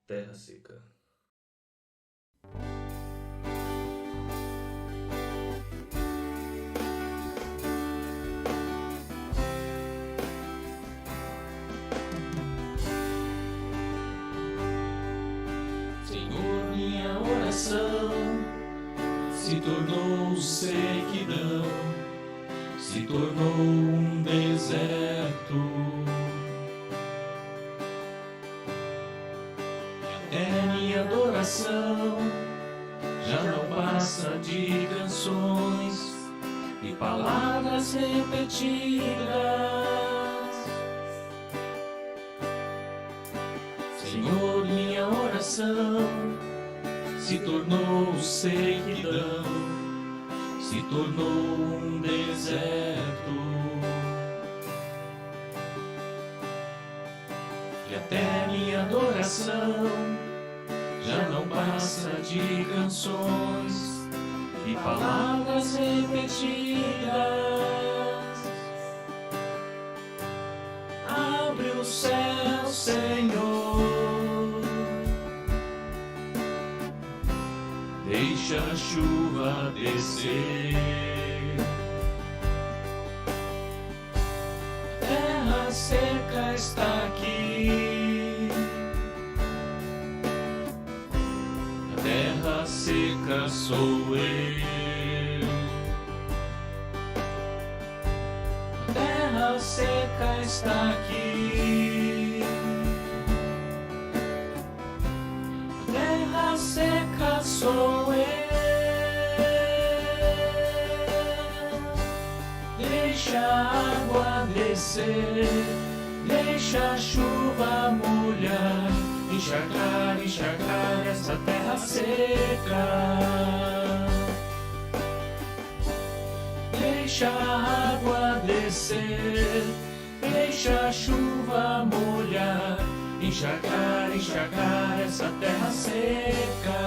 Terra seca. Senhor, minha oração se tornou sequidão, se tornou um deserto. É minha adoração, já não passa de canções e palavras repetidas. Senhor, minha oração se tornou sequidão, se tornou um deserto. E até minha adoração já não passa de canções e palavras repetidas. Abre o céu, Senhor, deixa a chuva descer. A terra seca está aqui, a terra seca sou eu. A terra seca está aqui, a terra seca sou eu. Deixa a água descer, deixa a chuva molhar, encharcar essa terra seca. Deixa a água descer, deixa a chuva molhar, encharcar essa terra seca.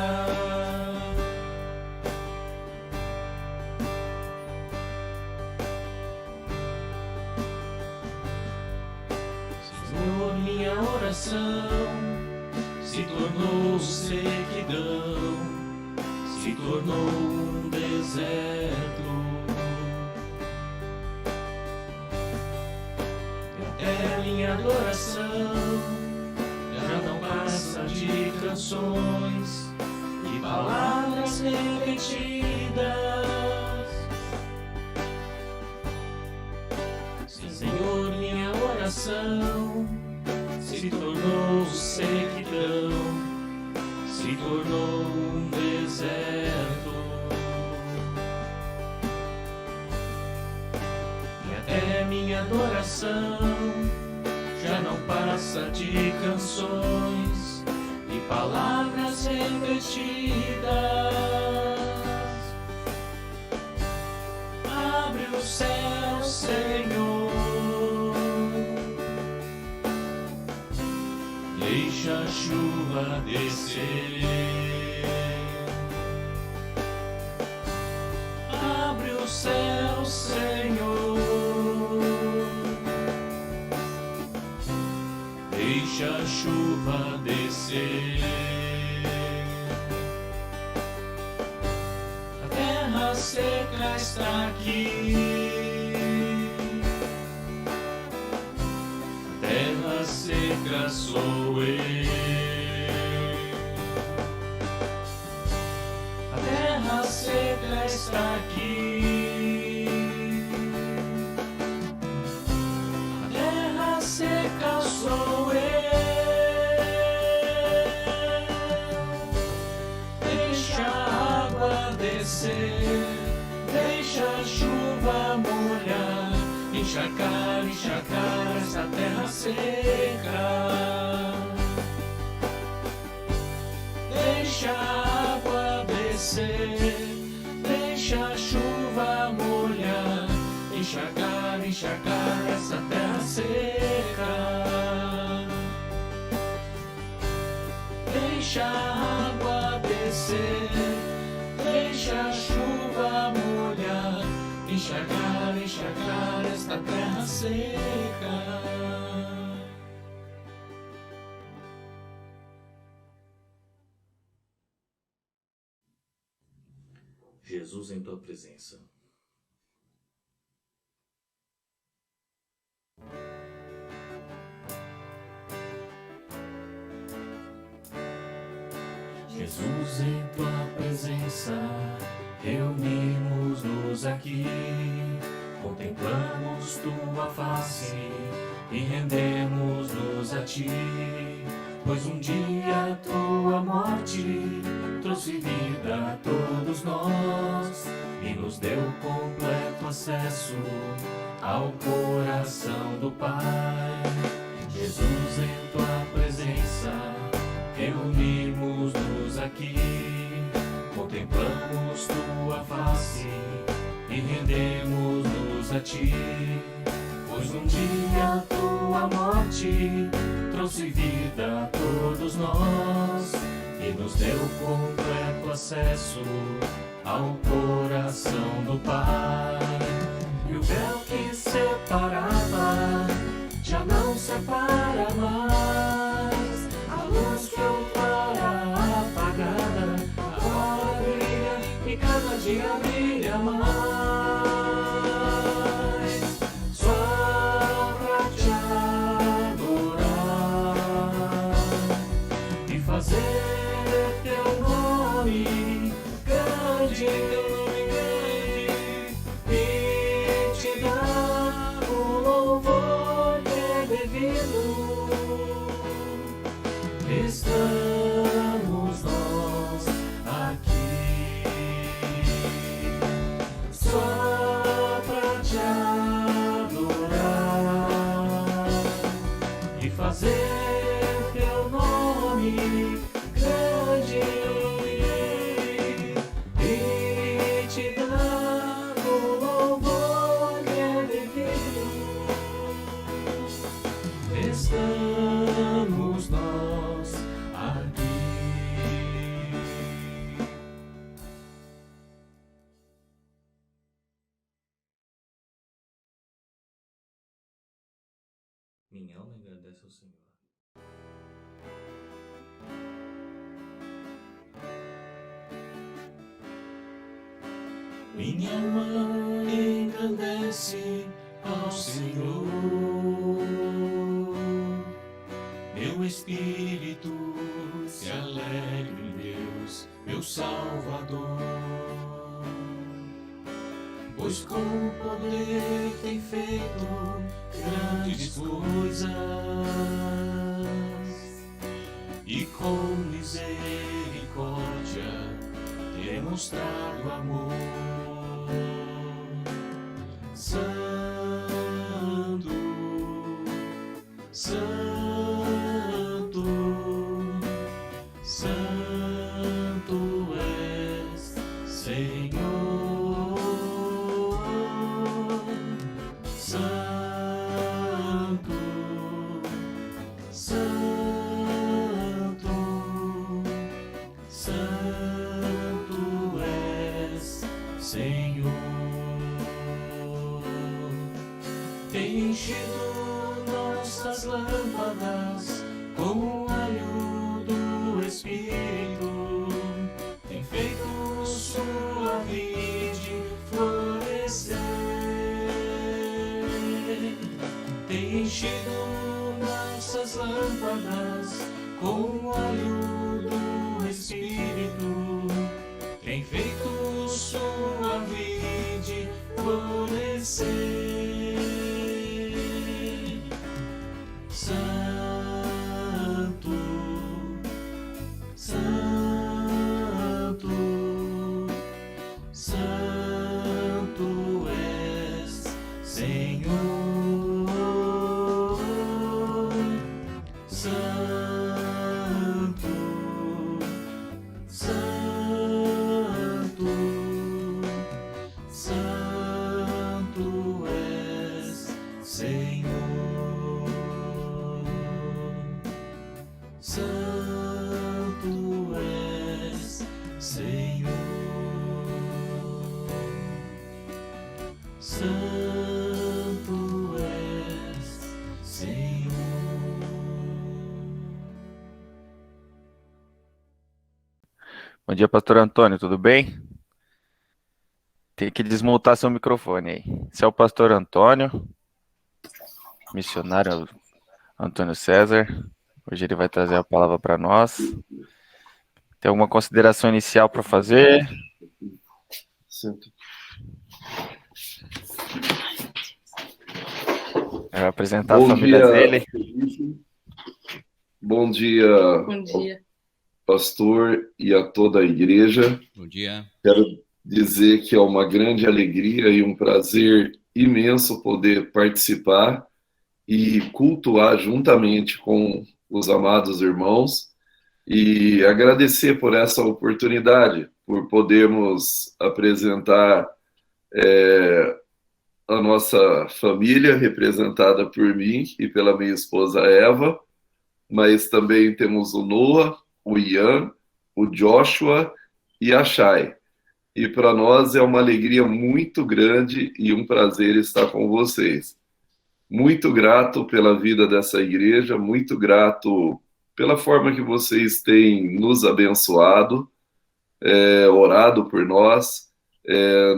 Senhor, minha oração se tornou sequidão, se tornou um deserto. É minha adoração, já não passa de canções e palavras repetidas. Senhor, minha oração se tornou sequidão, se tornou um deserto. E até minha adoração já não passa de canções e palavras repetidas. Abre o céu, Senhor, deixa a chuva descer. Abre o céu, Senhor, deixa a chuva descer. A terra seca está aqui, a terra seca sou eu. A terra seca está aqui, a terra seca sou eu. Deixa a água descer, deixa a chuva molhar, encharcar essa terra seca. Deixa a água descer, deixa a chuva molhar, encharcar essa terra seca. Deixa a água descer, deixa a chuva molhar, encharcar esta terra seca. Jesus em tua presença. Jesus em tua presença, reunimos-nos aqui, contemplamos tua face e rendemos-nos a ti, pois um dia tua morte trouxe vida a todos nós e nos deu completo acesso ao coração do Pai. Jesus em tua presença, reunimos-nos aqui, contemplamos tua face e rendemos-nos a ti, pois um dia tua morte trouxe vida a todos nós e nos deu completo acesso ao coração do Pai. E o véu que separava já não separa mais, a luz que outrora apagada agora brilha e cada dia brilha mais. Só pra te adorar e fazer teu nome grande, e te dar o louvor que é devido. Estamos nós aqui só pra te adorar e fazer teu nome grande e te dar o louvor que é devido. Estamos nós aqui. Minha alma agradece ao Senhor. Minha alma engrandece ao Senhor, meu espírito se alegra em Deus, meu Salvador, pois com poder tem feito grandes coisas e com misericórdia demonstrado amor. Santo, Santo, Santo és, Senhor. Santo, Santo, Santo és, Senhor. Tem enchido nossas lâmpadas com o óleo do Espírito, tem feito sua vide florescer, tem enchido nossas lâmpadas com o óleo do Espírito, tem feito sua vide florescer. Santo, Santo, Santo és, Senhor. Santo, Santo, Santo és, Senhor. Santo és, Senhor. Santo és, Senhor. Bom dia, pastor Antônio, tudo bem? Tem que desmontar seu microfone aí. Esse é o pastor Antônio, missionário Antônio César. Hoje ele vai trazer a palavra para nós. Tem alguma consideração inicial para fazer? Ele vai apresentar a Bom família dia, dele. Felipe. Bom dia, Bom dia. pastor e a toda a igreja. Bom dia. Quero dizer que é uma grande alegria e um prazer imenso poder participar e cultuar juntamente com os amados irmãos e agradecer por essa oportunidade, por podermos apresentar a nossa família, representada por mim e pela minha esposa Eva, mas também temos o Noah, o Ian, o Joshua e a Shai. E para nós é uma alegria muito grande e um prazer estar com vocês. Muito grato pela vida dessa igreja, muito grato pela forma que vocês têm nos abençoado, orado por nós,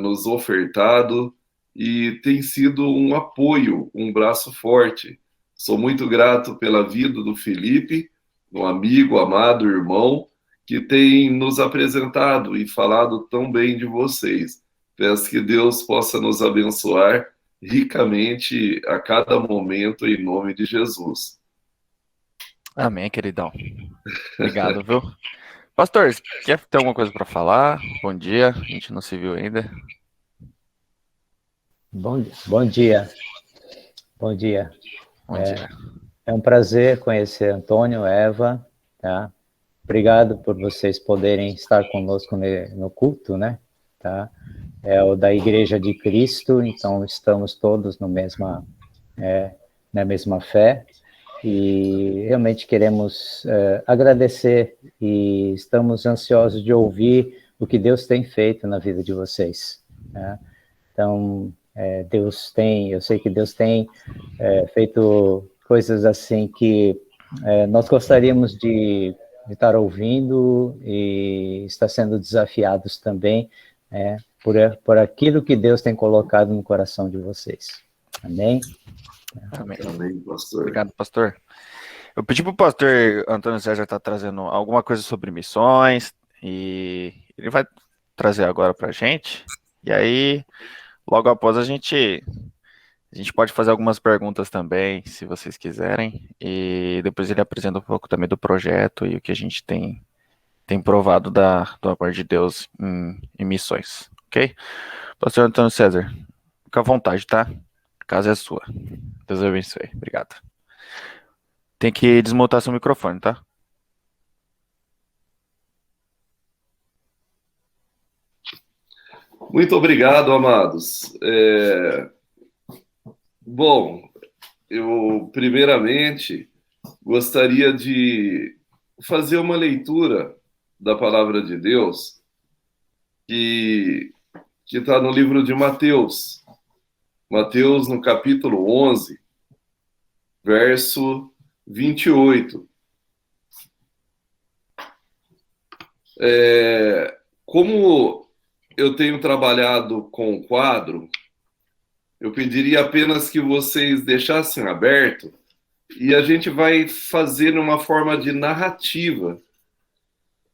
nos ofertado e tem sido um apoio, um braço forte. Sou muito grato pela vida do Felipe, um amigo, amado, irmão, que tem nos apresentado e falado tão bem de vocês. Peço que Deus possa nos abençoar ricamente a cada momento, em nome de Jesus. Amém, queridão. Obrigado, viu? Pastor, quer ter alguma coisa para falar? Bom dia, a gente não se viu ainda. Bom dia. Bom dia. Bom dia. É um prazer conhecer Antônio, Eva, tá? Obrigado por vocês poderem estar conosco no culto, né? Tá? É o da Igreja de Cristo, então estamos todos na mesma fé e realmente queremos agradecer e estamos ansiosos de ouvir o que Deus tem feito na vida de vocês, né? Então, eu sei que Deus tem feito coisas assim que nós gostaríamos de estar ouvindo e estar sendo desafiados também por aquilo que Deus tem colocado no coração de vocês. Amém? Amém. Amém, pastor. Obrigado, pastor. Eu pedi para o pastor Antônio César estar trazendo alguma coisa sobre missões e ele vai trazer agora para a gente. E aí, logo após a gente pode fazer algumas perguntas também, se vocês quiserem. E depois ele apresenta um pouco também do projeto e o que a gente tem provado do amor de Deus em missões, ok? Pastor Antônio César, fica à vontade, tá? A casa é sua. Deus abençoe. Obrigado. Tem que desmontar seu microfone, tá? Muito obrigado, amados. Bom, eu primeiramente gostaria de fazer uma leitura da palavra de Deus que está no livro de Mateus. Mateus, no capítulo 11, verso 28. Como eu tenho trabalhado com o quadro, eu pediria apenas que vocês deixassem aberto e a gente vai fazer uma forma de narrativa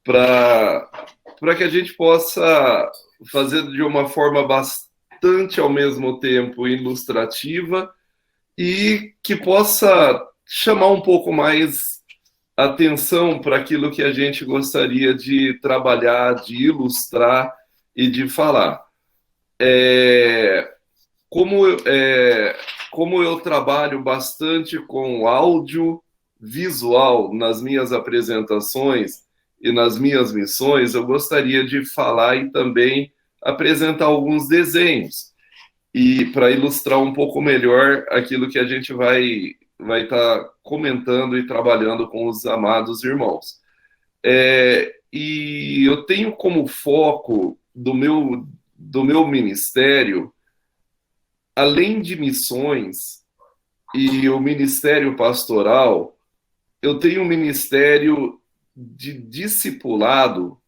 para que a gente possa fazer de uma forma bastante, ao mesmo tempo, ilustrativa e que possa chamar um pouco mais atenção para aquilo que a gente gostaria de trabalhar, de ilustrar e de falar. Como eu trabalho bastante com áudio visual nas minhas apresentações e nas minhas missões, eu gostaria de falar e também apresentar alguns desenhos e para ilustrar um pouco melhor aquilo que a gente vai estar comentando e trabalhando com os amados irmãos. E eu tenho como foco do meu ministério, além de missões e o ministério pastoral, eu tenho um ministério de discipulado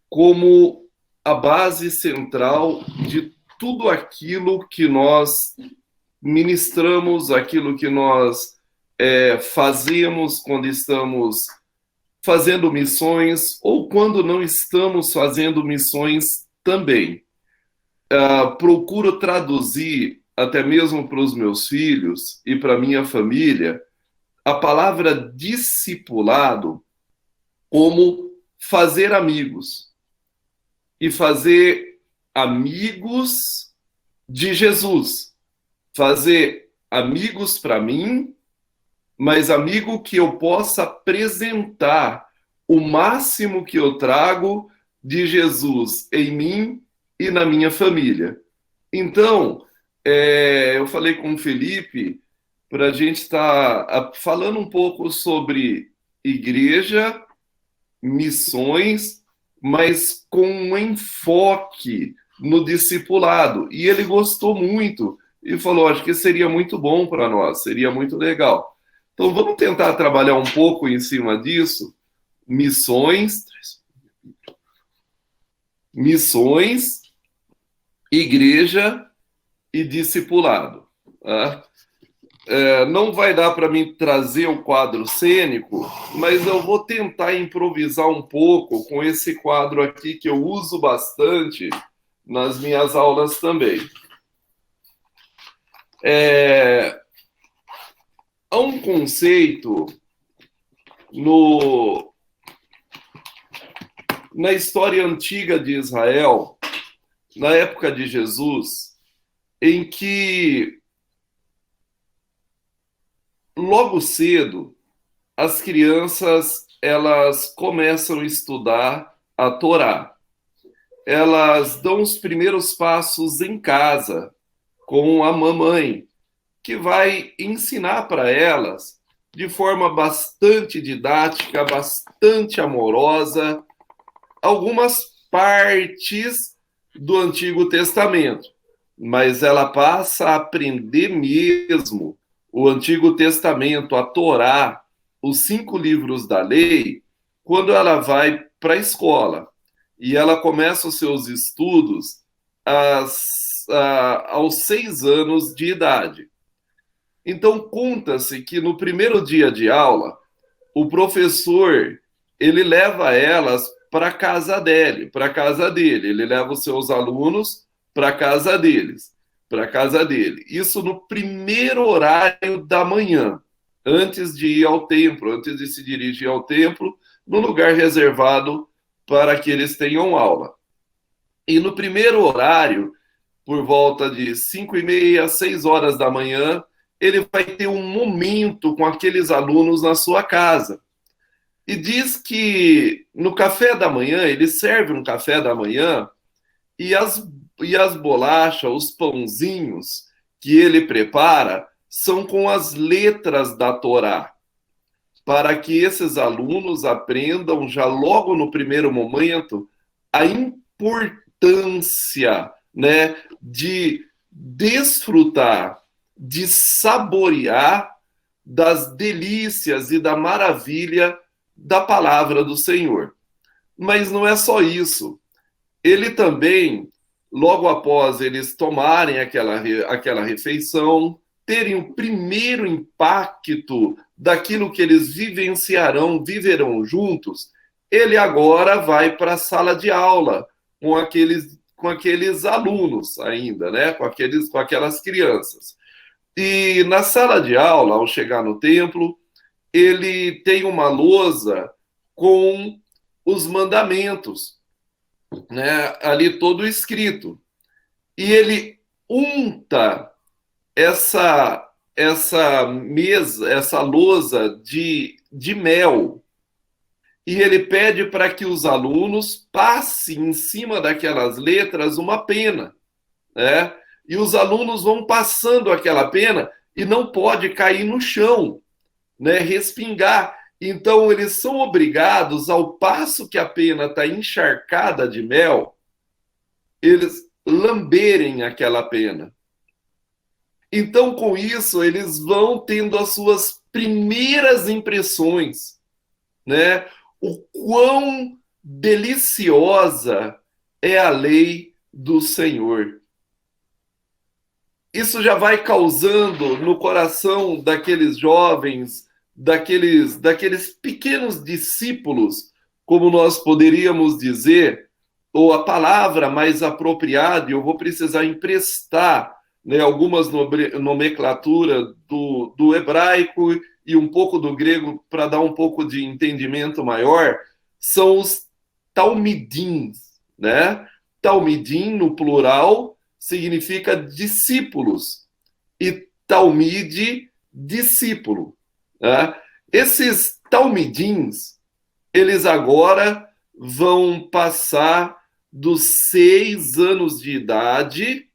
como a base central de tudo aquilo que nós ministramos, aquilo que nós fazemos quando estamos fazendo missões ou quando não estamos fazendo missões também. Procuro traduzir, até mesmo para os meus filhos e para a minha família, a palavra discipulado como fazer amigos. E fazer amigos de Jesus. Fazer amigos para mim, mas amigo que eu possa apresentar o máximo que eu trago de Jesus em mim e na minha família. Então, eu falei com o Felipe para a gente estar falando um pouco sobre igreja, missões, mas com um enfoque no discipulado. E ele gostou muito e falou, acho que seria muito bom para nós, seria muito legal. Então, vamos tentar trabalhar um pouco em cima disso. Missões, igreja e discipulado. Tá? Não vai dar para mim trazer o quadro cênico, mas eu vou tentar improvisar um pouco com esse quadro aqui que eu uso bastante nas minhas aulas também. Há um conceito na história antiga de Israel, na época de Jesus, em que logo cedo as crianças elas começam a estudar a Torá. Elas dão os primeiros passos em casa com a mamãe, que vai ensinar para elas de forma bastante didática, bastante amorosa, algumas partes do Antigo Testamento. Mas ela passa a aprender mesmo o Antigo Testamento, a Torá, os 5 livros da lei, quando ela vai para a escola. E ela começa os seus estudos aos 6 anos de idade. Então, conta-se que no primeiro dia de aula, o professor ele leva elas para a casa dele. Ele leva os seus alunos para a casa deles. Isso no primeiro horário da manhã, antes de ir ao templo, antes de se dirigir ao templo, no lugar reservado para que eles tenham aula. E no primeiro horário, por volta de 5h30, 6 horas da manhã, ele vai ter um momento com aqueles alunos na sua casa. E diz que no café da manhã, ele serve um café da manhã e as bolachas, os pãozinhos que ele prepara são com as letras da Torá, para que esses alunos aprendam já logo no primeiro momento a importância, né, de desfrutar, de saborear das delícias e da maravilha da palavra do Senhor. Mas não é só isso. Ele também, logo após eles tomarem aquela refeição, terem o primeiro impacto daquilo que eles viverão juntos, ele agora vai para a sala de aula com aqueles alunos ainda, né? com aquelas crianças. E na sala de aula, ao chegar no templo, ele tem uma lousa com os mandamentos, né? Ali todo escrito. E ele unta essa mesa, essa lousa de mel. E ele pede para que os alunos passem em cima daquelas letras uma pena, né? E os alunos vão passando aquela pena e não pode cair no chão, né? Respingar. Então, eles são obrigados, ao passo que a pena está encharcada de mel, eles lamberem aquela pena. Então, com isso, eles vão tendo as suas primeiras impressões, né? O quão deliciosa é a lei do Senhor. Isso já vai causando no coração daqueles jovens, daqueles pequenos discípulos, como nós poderíamos dizer, ou a palavra mais apropriada, e eu vou precisar emprestar, né, algumas nomenclaturas do hebraico e um pouco do grego para dar um pouco de entendimento maior, são os talmidim, né? Talmidim, no plural, significa discípulos, e talmide, discípulo, né? Esses talmidins, eles agora vão passar dos 6 anos de idade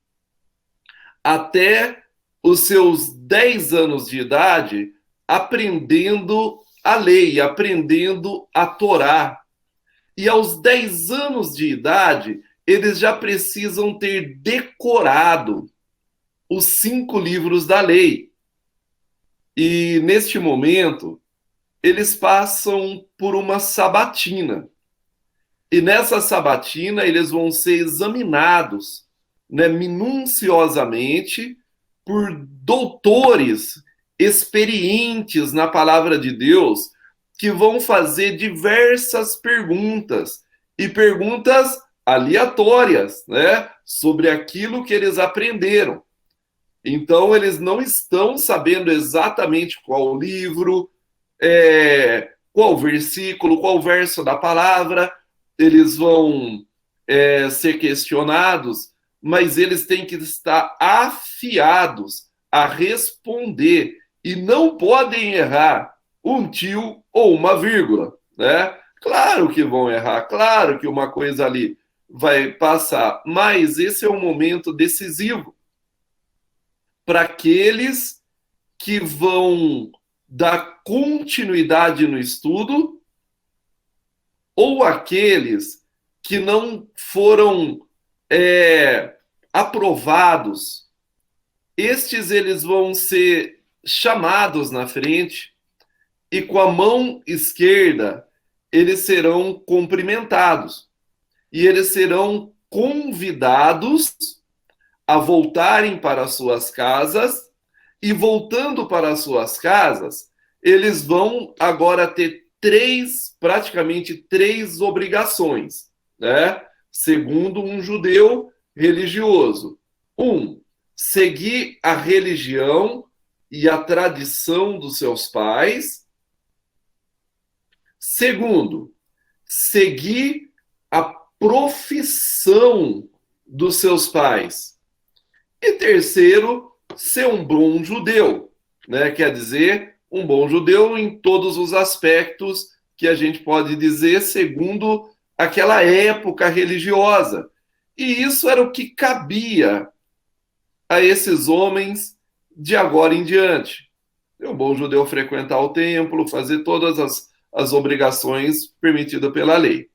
até os seus 10 anos de idade, aprendendo a lei, aprendendo a Torá. E aos 10 anos de idade, eles já precisam ter decorado os 5 livros da lei. E neste momento, eles passam por uma sabatina. E nessa sabatina, eles vão ser examinados, né, minuciosamente por doutores experientes na palavra de Deus, que vão fazer diversas perguntas, e perguntas aleatórias, né, sobre aquilo que eles aprenderam. Então, eles não estão sabendo exatamente qual livro, qual versículo, qual verso da palavra. Eles vão ser questionados, mas eles têm que estar afiados a responder e não podem errar um tio ou uma vírgula, né? Claro que vão errar, claro que uma coisa ali vai passar, mas esse é um momento decisivo para aqueles que vão dar continuidade no estudo ou aqueles que não foram aprovados. Estes, eles vão ser chamados na frente e com a mão esquerda eles serão cumprimentados e eles serão convidados a voltarem para suas casas, e voltando para as suas casas, eles vão agora ter praticamente três obrigações, né? Segundo um judeu religioso. Seguir a religião e a tradição dos seus pais. Segundo, seguir a profissão dos seus pais. E terceiro, ser um bom judeu, né? Quer dizer, um bom judeu em todos os aspectos que a gente pode dizer segundo aquela época religiosa. E isso era o que cabia a esses homens de agora em diante. Um bom judeu frequentar o templo, fazer todas as obrigações permitidas pela lei.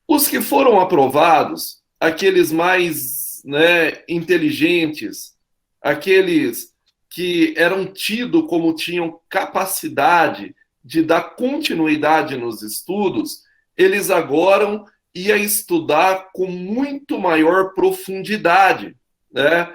Os que foram aprovados, aqueles mais, né, inteligentes, aqueles que eram tidos como tinham capacidade de dar continuidade nos estudos, eles agora iam estudar com muito maior profundidade, né?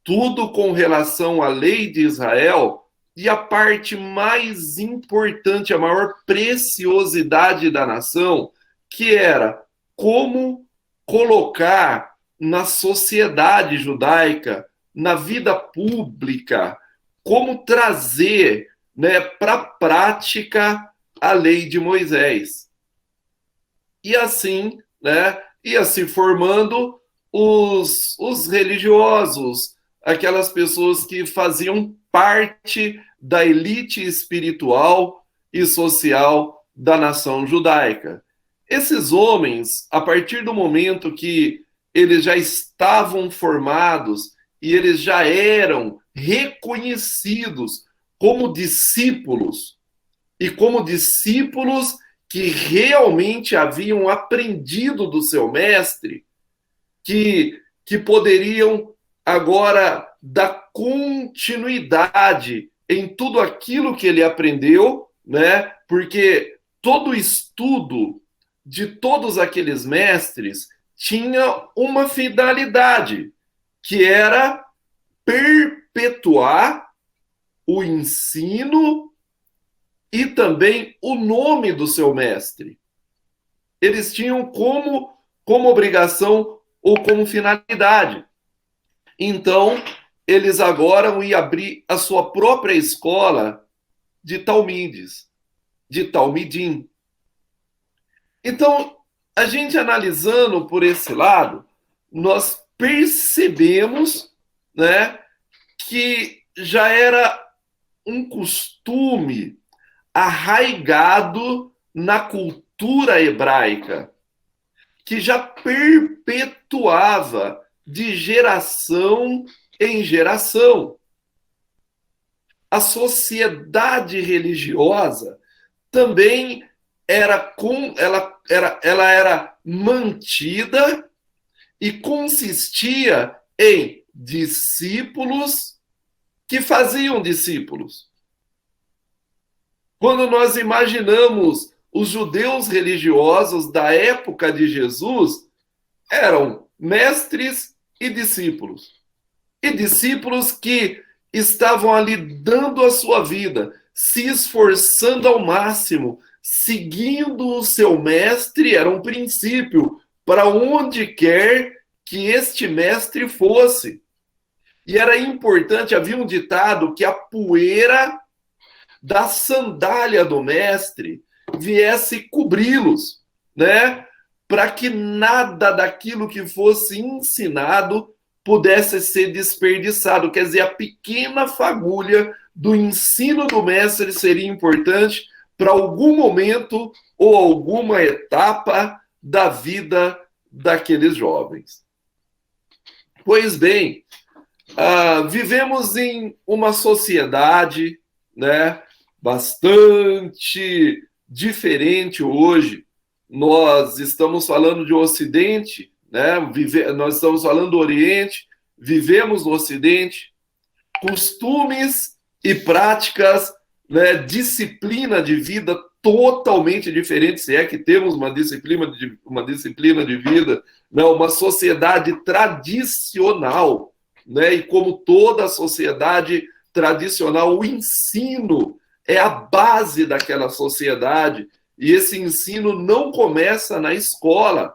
Tudo com relação à lei de Israel, e a parte mais importante, a maior preciosidade da nação, que era como colocar na sociedade judaica, na vida pública, como trazer, né, para a prática a lei de Moisés. E assim, né, ia se formando os religiosos, aquelas pessoas que faziam parte da elite espiritual e social da nação judaica. Esses homens, a partir do momento que eles já estavam formados e eles já eram reconhecidos como discípulos, e como discípulos que realmente haviam aprendido do seu mestre, que poderiam agora dar continuidade em tudo aquilo que ele aprendeu, né? Porque todo estudo de todos aqueles mestres tinha uma finalidade, que era perpetuar o ensino e também o nome do seu mestre. Eles tinham como obrigação ou como finalidade. Então, eles agora iam abrir a sua própria escola de Talmides, de Talmidim. Então, a gente analisando por esse lado, nós percebemos, né, que já era um costume arraigado na cultura hebraica, que já perpetuava de geração em geração. A sociedade religiosa também ela era mantida e consistia em discípulos que faziam discípulos. Quando nós imaginamos os judeus religiosos da época de Jesus, eram mestres e discípulos. E discípulos que estavam ali dando a sua vida, se esforçando ao máximo, seguindo o seu mestre, era um princípio, para onde quer que este mestre fosse. E era importante, havia um ditado que a poeira da sandália do mestre viesse cobri-los, né? Para que nada daquilo que fosse ensinado pudesse ser desperdiçado. Quer dizer, a pequena fagulha do ensino do mestre seria importante para algum momento ou alguma etapa da vida daqueles jovens. Pois bem, vivemos em uma sociedade, né, bastante diferente hoje. Nós estamos falando de Ocidente, né? Nós estamos falando do Oriente, vivemos no Ocidente, costumes e práticas, né, disciplina de vida totalmente diferente, se é que temos uma disciplina de vida, né, uma sociedade tradicional, né, e como toda sociedade tradicional, o ensino é a base daquela sociedade, e esse ensino não começa na escola,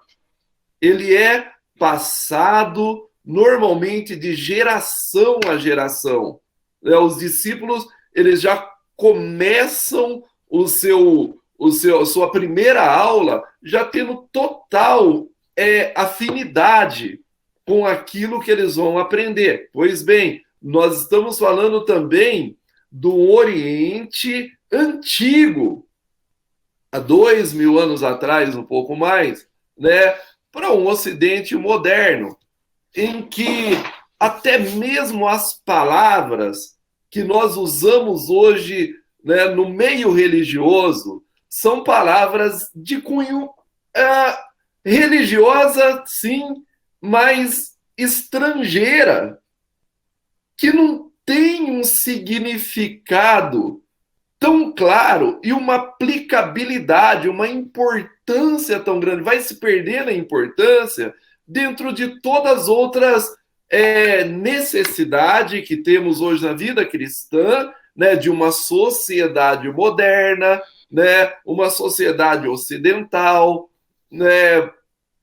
ele é passado normalmente de geração a geração. Os discípulos, eles já começam a sua primeira aula já tendo total afinidade com aquilo que eles vão aprender. Pois bem, nós estamos falando também do Oriente Antigo, há 2000 anos atrás, um pouco mais, né, para um Ocidente moderno, em que até mesmo as palavras que nós usamos hoje, né, no meio religioso são palavras de cunho religiosa, sim, mas estrangeira, que não tem um significado tão claro e uma aplicabilidade, uma importância tão grande, vai se perdendo a importância dentro de todas as outras necessidades que temos hoje na vida cristã, né, de uma sociedade moderna, né, uma sociedade ocidental, né,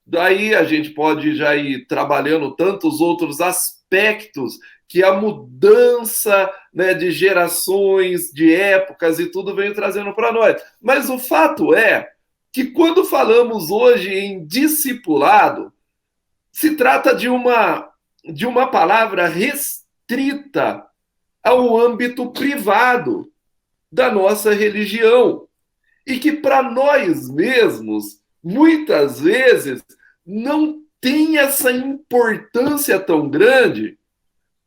daí a gente pode já ir trabalhando tantos outros aspectos que a mudança, né, de gerações, de épocas e tudo vem trazendo para nós. Mas o fato é que quando falamos hoje em discipulado, se trata de uma palavra restrita ao âmbito privado da nossa religião e que para nós mesmos, muitas vezes, não tem essa importância tão grande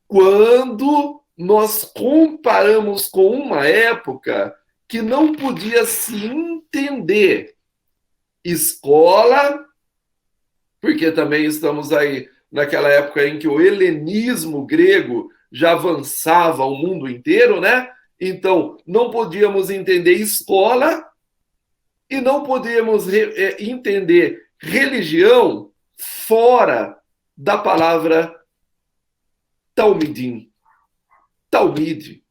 quando nós comparamos com uma época que não podia se entender escola, porque também estamos aí naquela época em que o helenismo grego já avançava ao mundo inteiro, né? Então, não podíamos entender escola e não podíamos entender religião fora da palavra talmidim, talmid,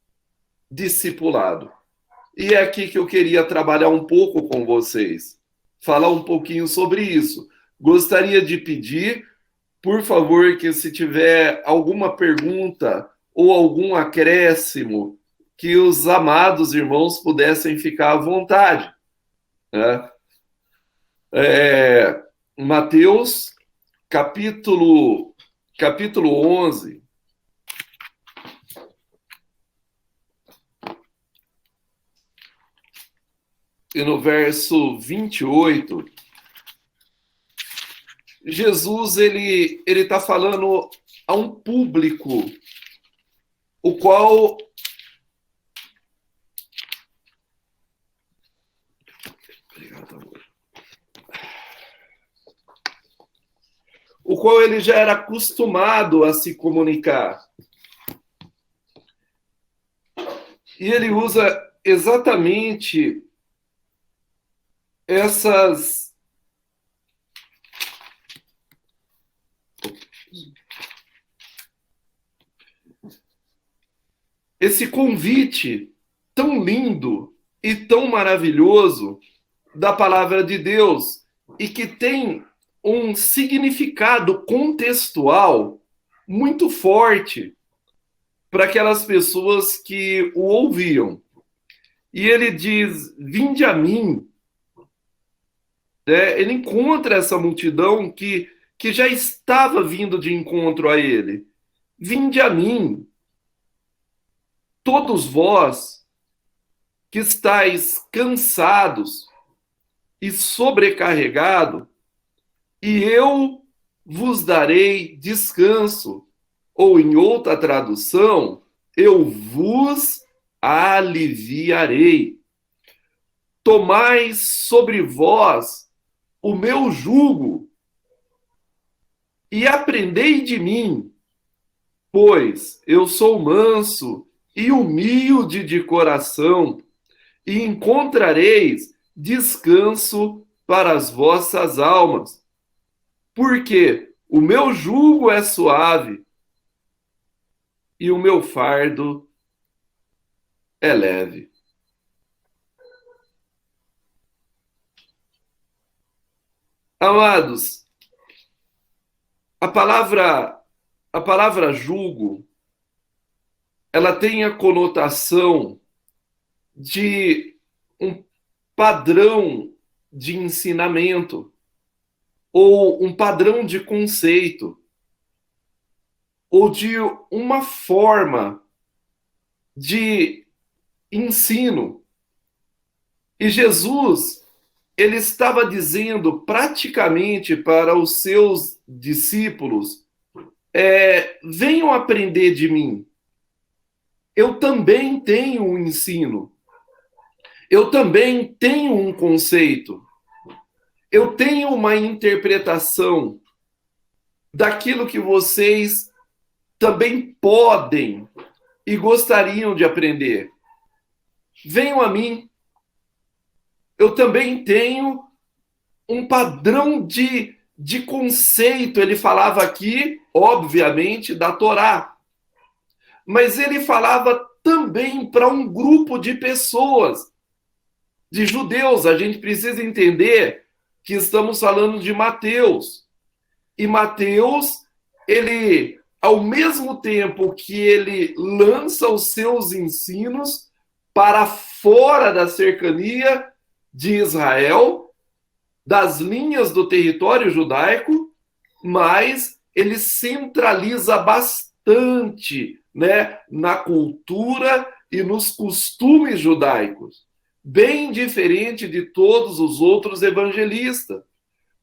discipulado. E é aqui que eu queria trabalhar um pouco com vocês, falar um pouquinho sobre isso. Gostaria de pedir, por favor, que se tiver alguma pergunta ou algum acréscimo, que os amados irmãos pudessem ficar à vontade, né? Mateus, capítulo 11, e no verso 28, Jesus ele está falando a um público o qual ele já era acostumado a se comunicar. E ele usa exatamente esse convite tão lindo e tão maravilhoso da palavra de Deus e que tem um significado contextual muito forte para aquelas pessoas que o ouviam. E ele diz: vinde a mim. Ele encontra essa multidão que já estava vindo de encontro a ele. Vinde a mim, todos vós que estáis cansados e sobrecarregados, e eu vos darei descanso. Ou, em outra tradução, eu vos aliviarei. Tomai sobre vós o meu jugo e aprendei de mim, pois eu sou manso e humilde de coração, e encontrareis descanso para as vossas almas. Porque o meu jugo é suave e o meu fardo é leve. Amados, a palavra jugo, ela tem a conotação de um padrão de ensinamento ou um padrão de conceito, ou de uma forma de ensino. E Jesus, ele estava dizendo praticamente para os seus discípulos: venham aprender de mim. Eu também tenho um ensino. Eu também tenho um conceito. Eu tenho uma interpretação daquilo que vocês também podem e gostariam de aprender. Venham a mim. Eu também tenho um padrão de conceito. Ele falava aqui, obviamente, da Torá. Mas ele falava também para um grupo de pessoas, de judeus. A gente precisa entender que estamos falando de Mateus. E Mateus, ele, ao mesmo tempo que ele lança os seus ensinos para fora da cercania de Israel, das linhas do território judaico, mas ele centraliza bastante, né, na cultura e nos costumes judaicos, bem diferente de todos os outros evangelistas.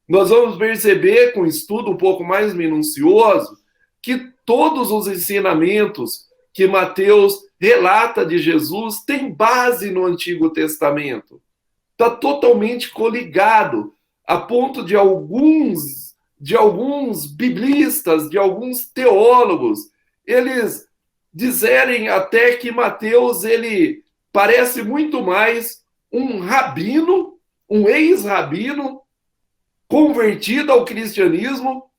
Nós vamos perceber, com um estudo um pouco mais minucioso, que todos os ensinamentos que Mateus relata de Jesus têm base no Antigo Testamento. Está totalmente coligado, a ponto de alguns biblistas, de alguns teólogos, eles dizerem até que Mateus, ele parece muito mais um rabino, um ex-rabino, convertido ao cristianismo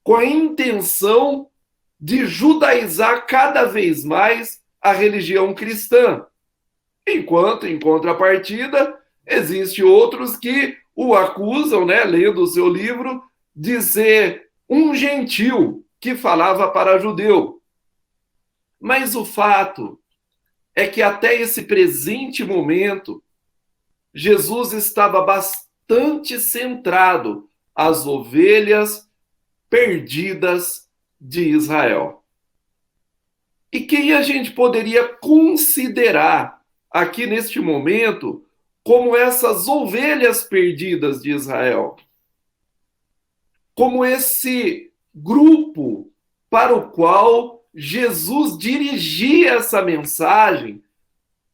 com a intenção de judaizar cada vez mais a religião cristã. Enquanto, em contrapartida, existem outros que o acusam, né, lendo o seu livro, de ser um gentil que falava para judeu. Mas o fato é que até esse presente momento, Jesus estava bastante centrado às ovelhas perdidas de Israel. E quem a gente poderia considerar aqui neste momento como essas ovelhas perdidas de Israel? Como esse grupo para o qual Jesus dirigia essa mensagem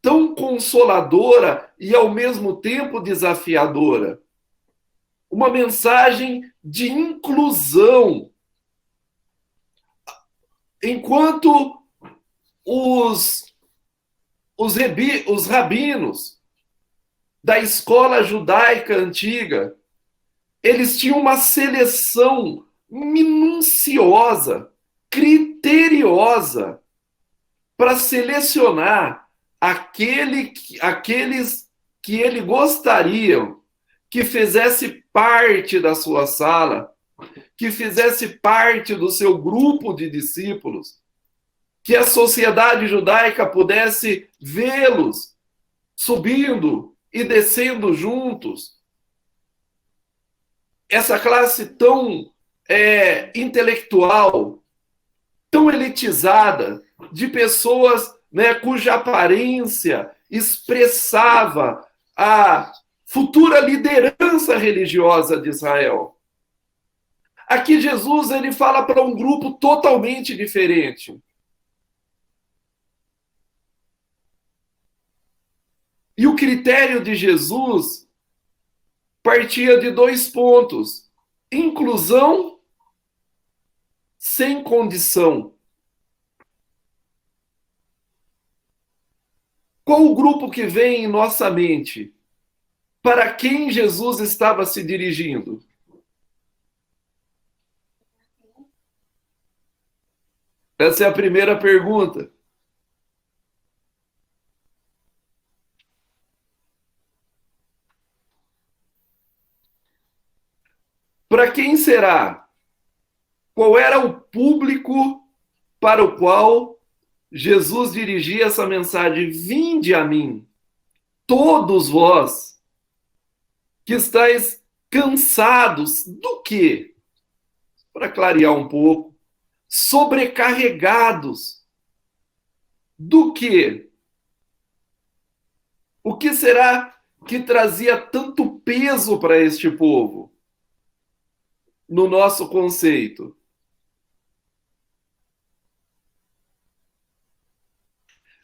tão consoladora e ao mesmo tempo desafiadora. Uma mensagem de inclusão. Enquanto os rabinos da escola judaica antiga, eles tinham uma seleção minuciosa, criteriosa, para selecionar aqueles que ele gostaria que fizesse parte da sua sala, que fizesse parte do seu grupo de discípulos, que a sociedade judaica pudesse vê-los subindo e descendo juntos. Essa classe tão intelectual, tão elitizada, de pessoas, né, cuja aparência expressava a futura liderança religiosa de Israel. Aqui Jesus ele fala para um grupo totalmente diferente. E o critério de Jesus partia de 2 pontos: inclusão sem condição. Qual o grupo que vem em nossa mente? Para quem Jesus estava se dirigindo? Essa é a primeira pergunta. Para quem será? Qual era o público para o qual Jesus dirigia essa mensagem? Vinde a mim, todos vós, que estáis cansados do quê? Para clarear um pouco. Sobrecarregados do quê? O que será que trazia tanto peso para este povo? No nosso conceito.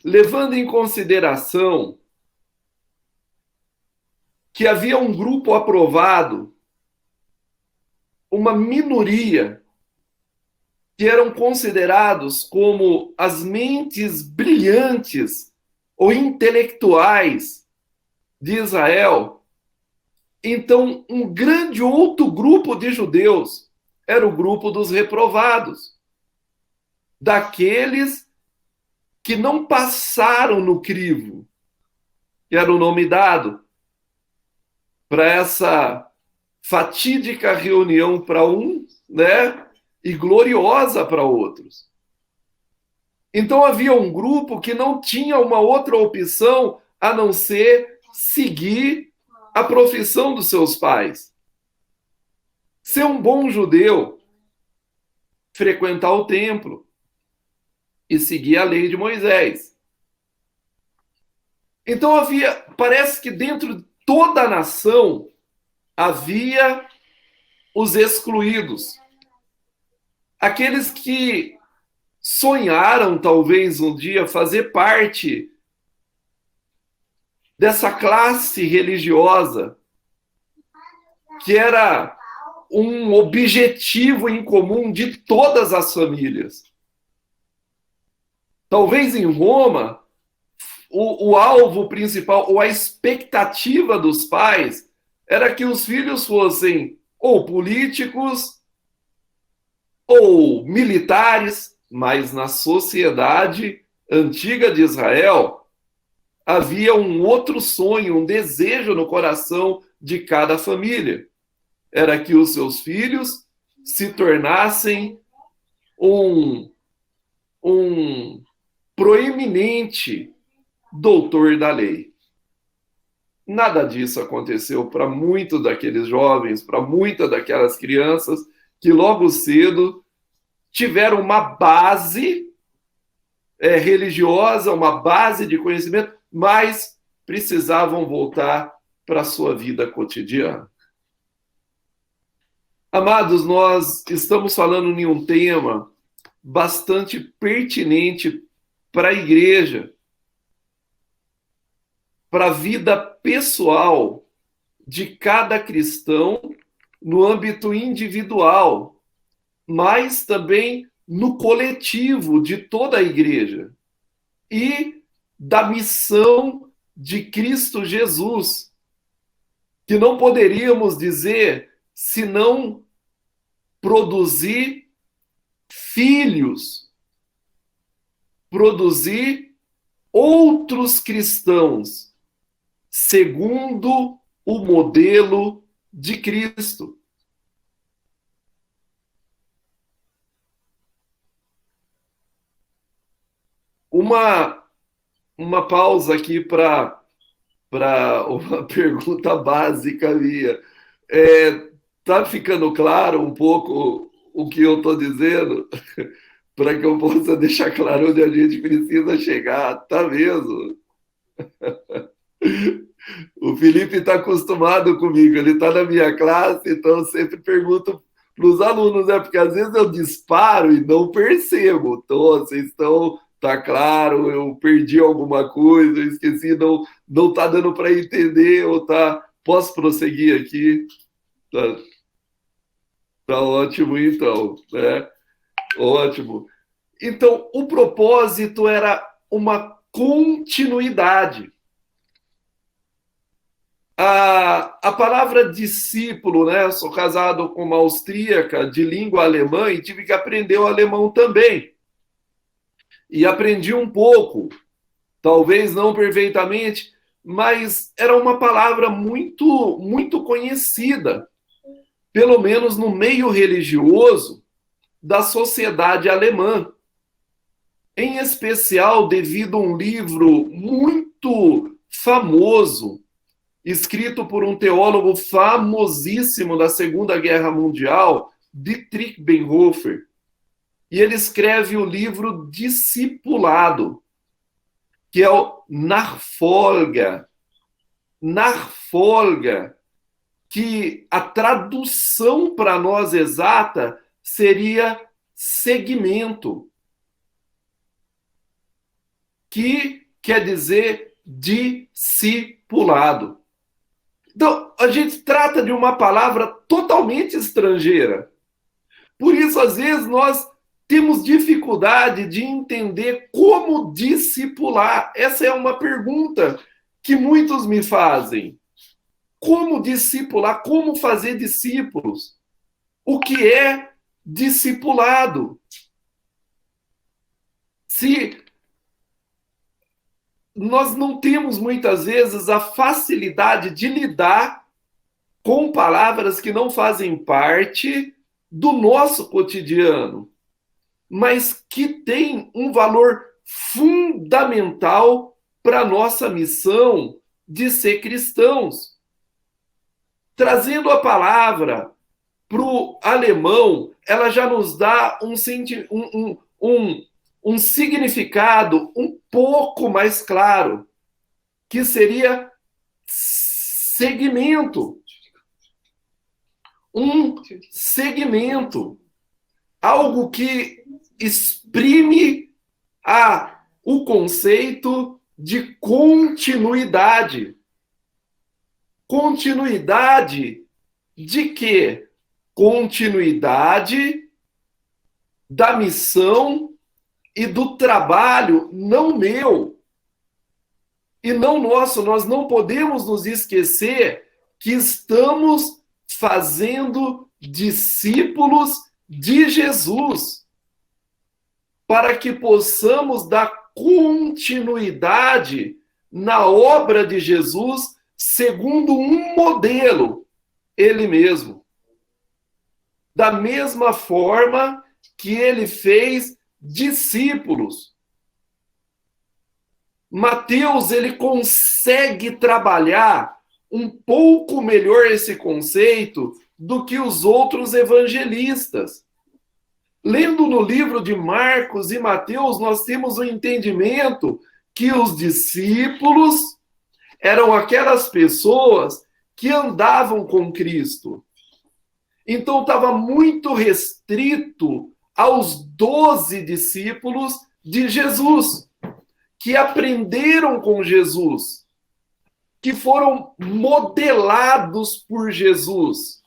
Levando em consideração que havia um grupo aprovado, uma minoria, que eram considerados como as mentes brilhantes ou intelectuais de Israel. Então, um grande outro grupo de judeus era o grupo dos reprovados, daqueles que não passaram no crivo, que era o nome dado para essa fatídica reunião para um, né, e gloriosa para outros. Então havia um grupo que não tinha uma outra opção a não ser seguir a profissão dos seus pais. Ser um bom judeu, frequentar o templo e seguir a lei de Moisés. Então parece que dentro de toda a nação havia os excluídos. Aqueles que sonharam, talvez, um dia fazer parte dessa classe religiosa, que era um objetivo em comum de todas as famílias. Talvez em Roma, o alvo principal, ou a expectativa dos pais, era que os filhos fossem ou políticos, ou militares, mas na sociedade antiga de Israel havia um outro sonho, um desejo no coração de cada família. Era que os seus filhos se tornassem um proeminente doutor da lei. Nada disso aconteceu para muitos daqueles jovens, para muitas daquelas crianças que logo cedo tiveram uma base religiosa, uma base de conhecimento, mas precisavam voltar para a sua vida cotidiana. Amados, nós estamos falando em um tema bastante pertinente para a igreja, para a vida pessoal de cada cristão no âmbito individual, mas também no coletivo de toda a igreja e da missão de Cristo Jesus, que não poderíamos dizer senão produzir filhos, produzir outros cristãos segundo o modelo de Cristo. Uma pausa aqui para uma pergunta básica minha. Tá ficando claro um pouco o que eu estou dizendo? Para que eu possa deixar claro onde a gente precisa chegar, tá mesmo? O Felipe está acostumado comigo, ele está na minha classe, então eu sempre pergunto para os alunos, porque às vezes eu disparo e não percebo. Então, vocês estão, tá claro, eu perdi alguma coisa, eu esqueci, não está dando para entender, ou tá. Posso prosseguir aqui? Tá ótimo, então, né? Ótimo. Então, o propósito era uma continuidade. A palavra discípulo, né? Eu sou casado com uma austríaca de língua alemã e tive que aprender o alemão também. E aprendi um pouco, talvez não perfeitamente, mas era uma palavra muito, muito conhecida, pelo menos no meio religioso da sociedade alemã. Em especial devido a um livro muito famoso, escrito por um teólogo famosíssimo da Segunda Guerra Mundial, Dietrich Bonhoeffer. E ele escreve o livro Discipulado, que é o Nachfolger. Nachfolger, que a tradução para nós exata seria seguimento, que quer dizer discipulado. Então, a gente trata de uma palavra totalmente estrangeira. Por isso, às vezes, nós temos dificuldade de entender como discipular. Essa é uma pergunta que muitos me fazem. Como discipular? Como fazer discípulos? O que é discipulado? Se nós não temos, muitas vezes, a facilidade de lidar com palavras que não fazem parte do nosso cotidiano, mas que têm um valor fundamental para a nossa missão de ser cristãos. Trazendo a palavra para o alemão, ela já nos dá um significado um pouco mais claro, que seria segmento. Um segmento. Algo que exprime o conceito de continuidade. Continuidade de quê? Continuidade da missão e do trabalho, não meu e não nosso. Nós não podemos nos esquecer que estamos fazendo discípulos de Jesus, para que possamos dar continuidade na obra de Jesus, segundo um modelo, ele mesmo. Da mesma forma que ele fez discípulos. Mateus, ele consegue trabalhar um pouco melhor esse conceito do que os outros evangelistas. Lendo no livro de Marcos e Mateus, nós temos o entendimento que os discípulos eram aquelas pessoas que andavam com Cristo. Então estava muito restrito aos 12 discípulos de Jesus, que aprenderam com Jesus, que foram modelados por Jesus,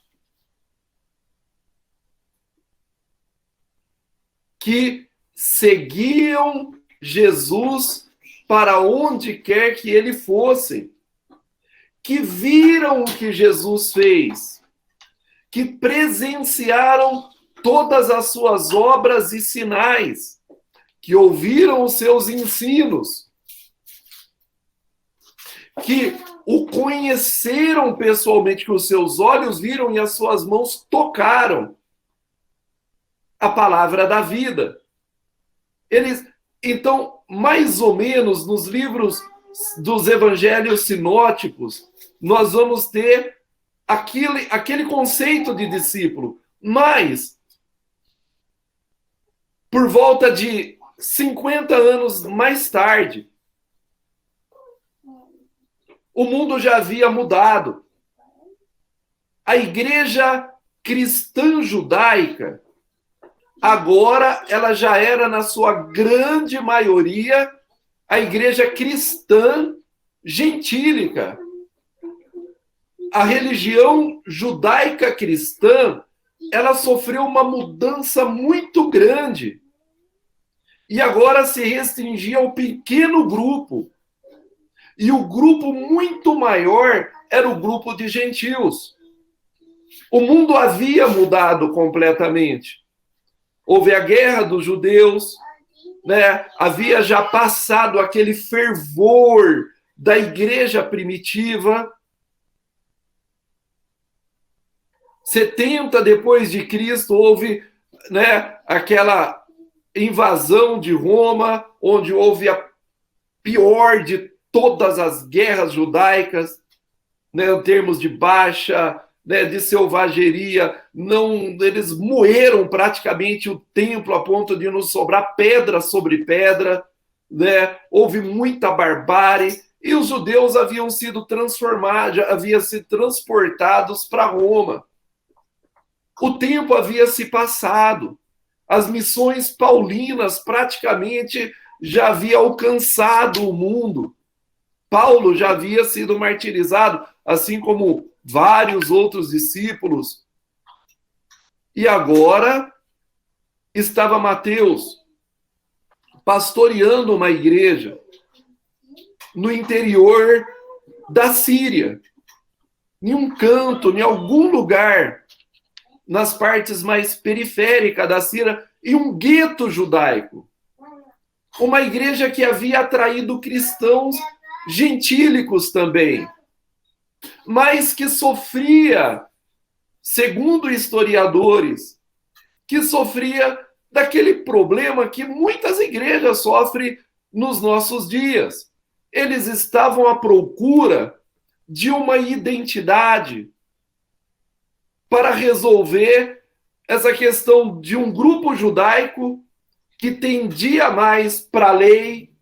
que seguiam Jesus para onde quer que ele fosse, que viram o que Jesus fez, que presenciaram todas as suas obras e sinais, que ouviram os seus ensinos, que o conheceram pessoalmente, que os seus olhos viram e as suas mãos tocaram a palavra da vida. Eles, então, mais ou menos nos livros dos evangelhos sinóticos, nós vamos ter aquele conceito de discípulo, mas por volta de 50 anos mais tarde, o mundo já havia mudado. A igreja cristã judaica, agora ela já era, na sua grande maioria, a igreja cristã gentílica. A religião judaica cristã, ela sofreu uma mudança muito grande. E agora se restringia ao pequeno grupo. E o grupo muito maior era o grupo de gentios. O mundo havia mudado completamente. Houve a guerra dos judeus, né? Havia já passado aquele fervor da igreja primitiva. 70 depois de Cristo houve, né, aquela invasão de Roma, onde houve a pior de todas as guerras judaicas, né, em termos de baixa, né, de selvageria. Eles moeram praticamente o templo a ponto de não sobrar pedra sobre pedra, né? Houve muita barbárie, e os judeus haviam sido transformados, haviam sido transportados para Roma. O tempo havia se passado. As missões paulinas praticamente já haviam alcançado o mundo. Paulo já havia sido martirizado, assim como vários outros discípulos. E agora estava Mateus pastoreando uma igreja no interior da Síria, em um canto, em algum lugar, nas partes mais periféricas da Síria, em um gueto judaico. Uma igreja que havia atraído cristãos gentílicos também, mas que sofria, segundo historiadores, que sofria daquele problema que muitas igrejas sofrem nos nossos dias. Eles estavam à procura de uma identidade para resolver essa questão de um grupo judaico que tendia mais para a lei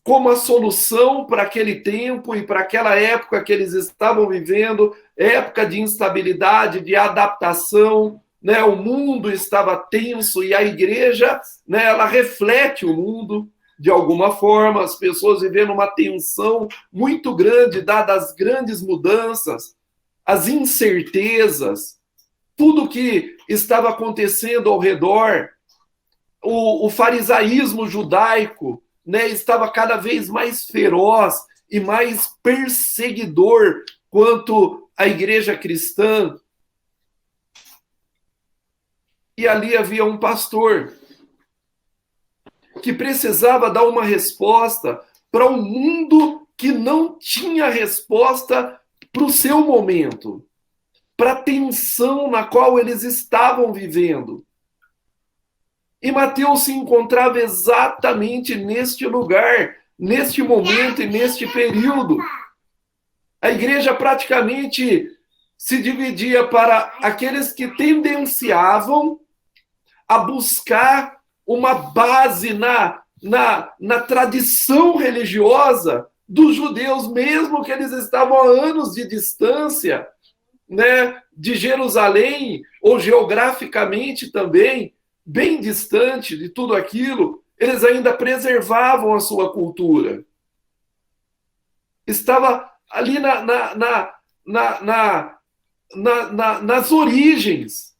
como a solução para aquele tempo e para aquela época que eles estavam vivendo, época de instabilidade, de adaptação, né? O mundo estava tenso e a igreja, né, ela reflete o mundo de alguma forma, as pessoas vivendo uma tensão muito grande, dadas as grandes mudanças, as incertezas, tudo que estava acontecendo ao redor. O farisaísmo judaico, né, estava cada vez mais feroz e mais perseguidor quanto à igreja cristã. E ali havia um pastor que precisava dar uma resposta para um mundo que não tinha resposta para o seu momento, para a tensão na qual eles estavam vivendo. E Mateus se encontrava exatamente neste lugar, neste momento e neste período. A igreja praticamente se dividia para aqueles que tendenciavam a buscar uma base na tradição religiosa dos judeus, mesmo que eles estavam a anos de distância, né, de Jerusalém, ou geograficamente também, bem distante de tudo aquilo, eles ainda preservavam a sua cultura. Estava ali nas origens,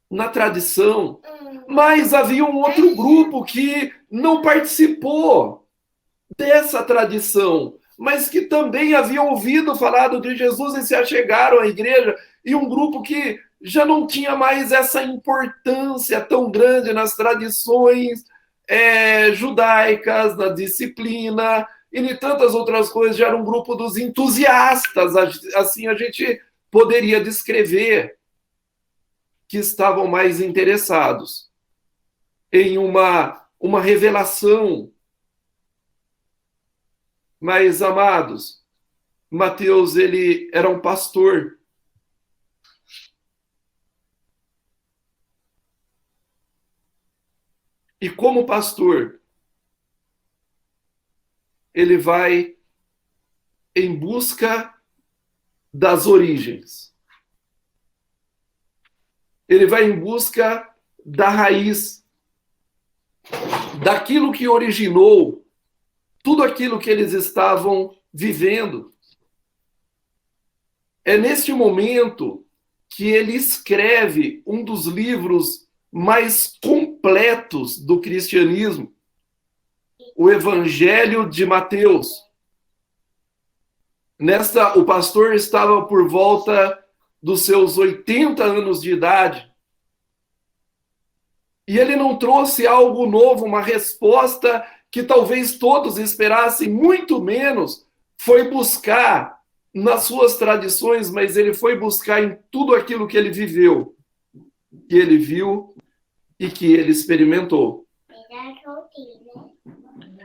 na tradição. Mas havia um outro grupo que não participou dessa tradição, mas que também havia ouvido falar de Jesus e se achegaram à igreja, e um grupo que já não tinha mais essa importância tão grande nas tradições judaicas, na disciplina, e em tantas outras coisas. Já era um grupo dos entusiastas, assim a gente poderia descrever, que estavam mais interessados em uma revelação. Mas, amados, Mateus, ele era um pastor. E como pastor, ele vai em busca das origens. Ele vai em busca da raiz, daquilo que originou tudo aquilo que eles estavam vivendo. É neste momento que ele escreve um dos livros mais completos do cristianismo, o Evangelho de Mateus. O pastor estava por volta dos seus 80 anos de idade. E ele não trouxe algo novo, uma resposta que talvez todos esperassem, muito menos foi buscar nas suas tradições, mas ele foi buscar em tudo aquilo que ele viveu, que ele viu e que ele experimentou.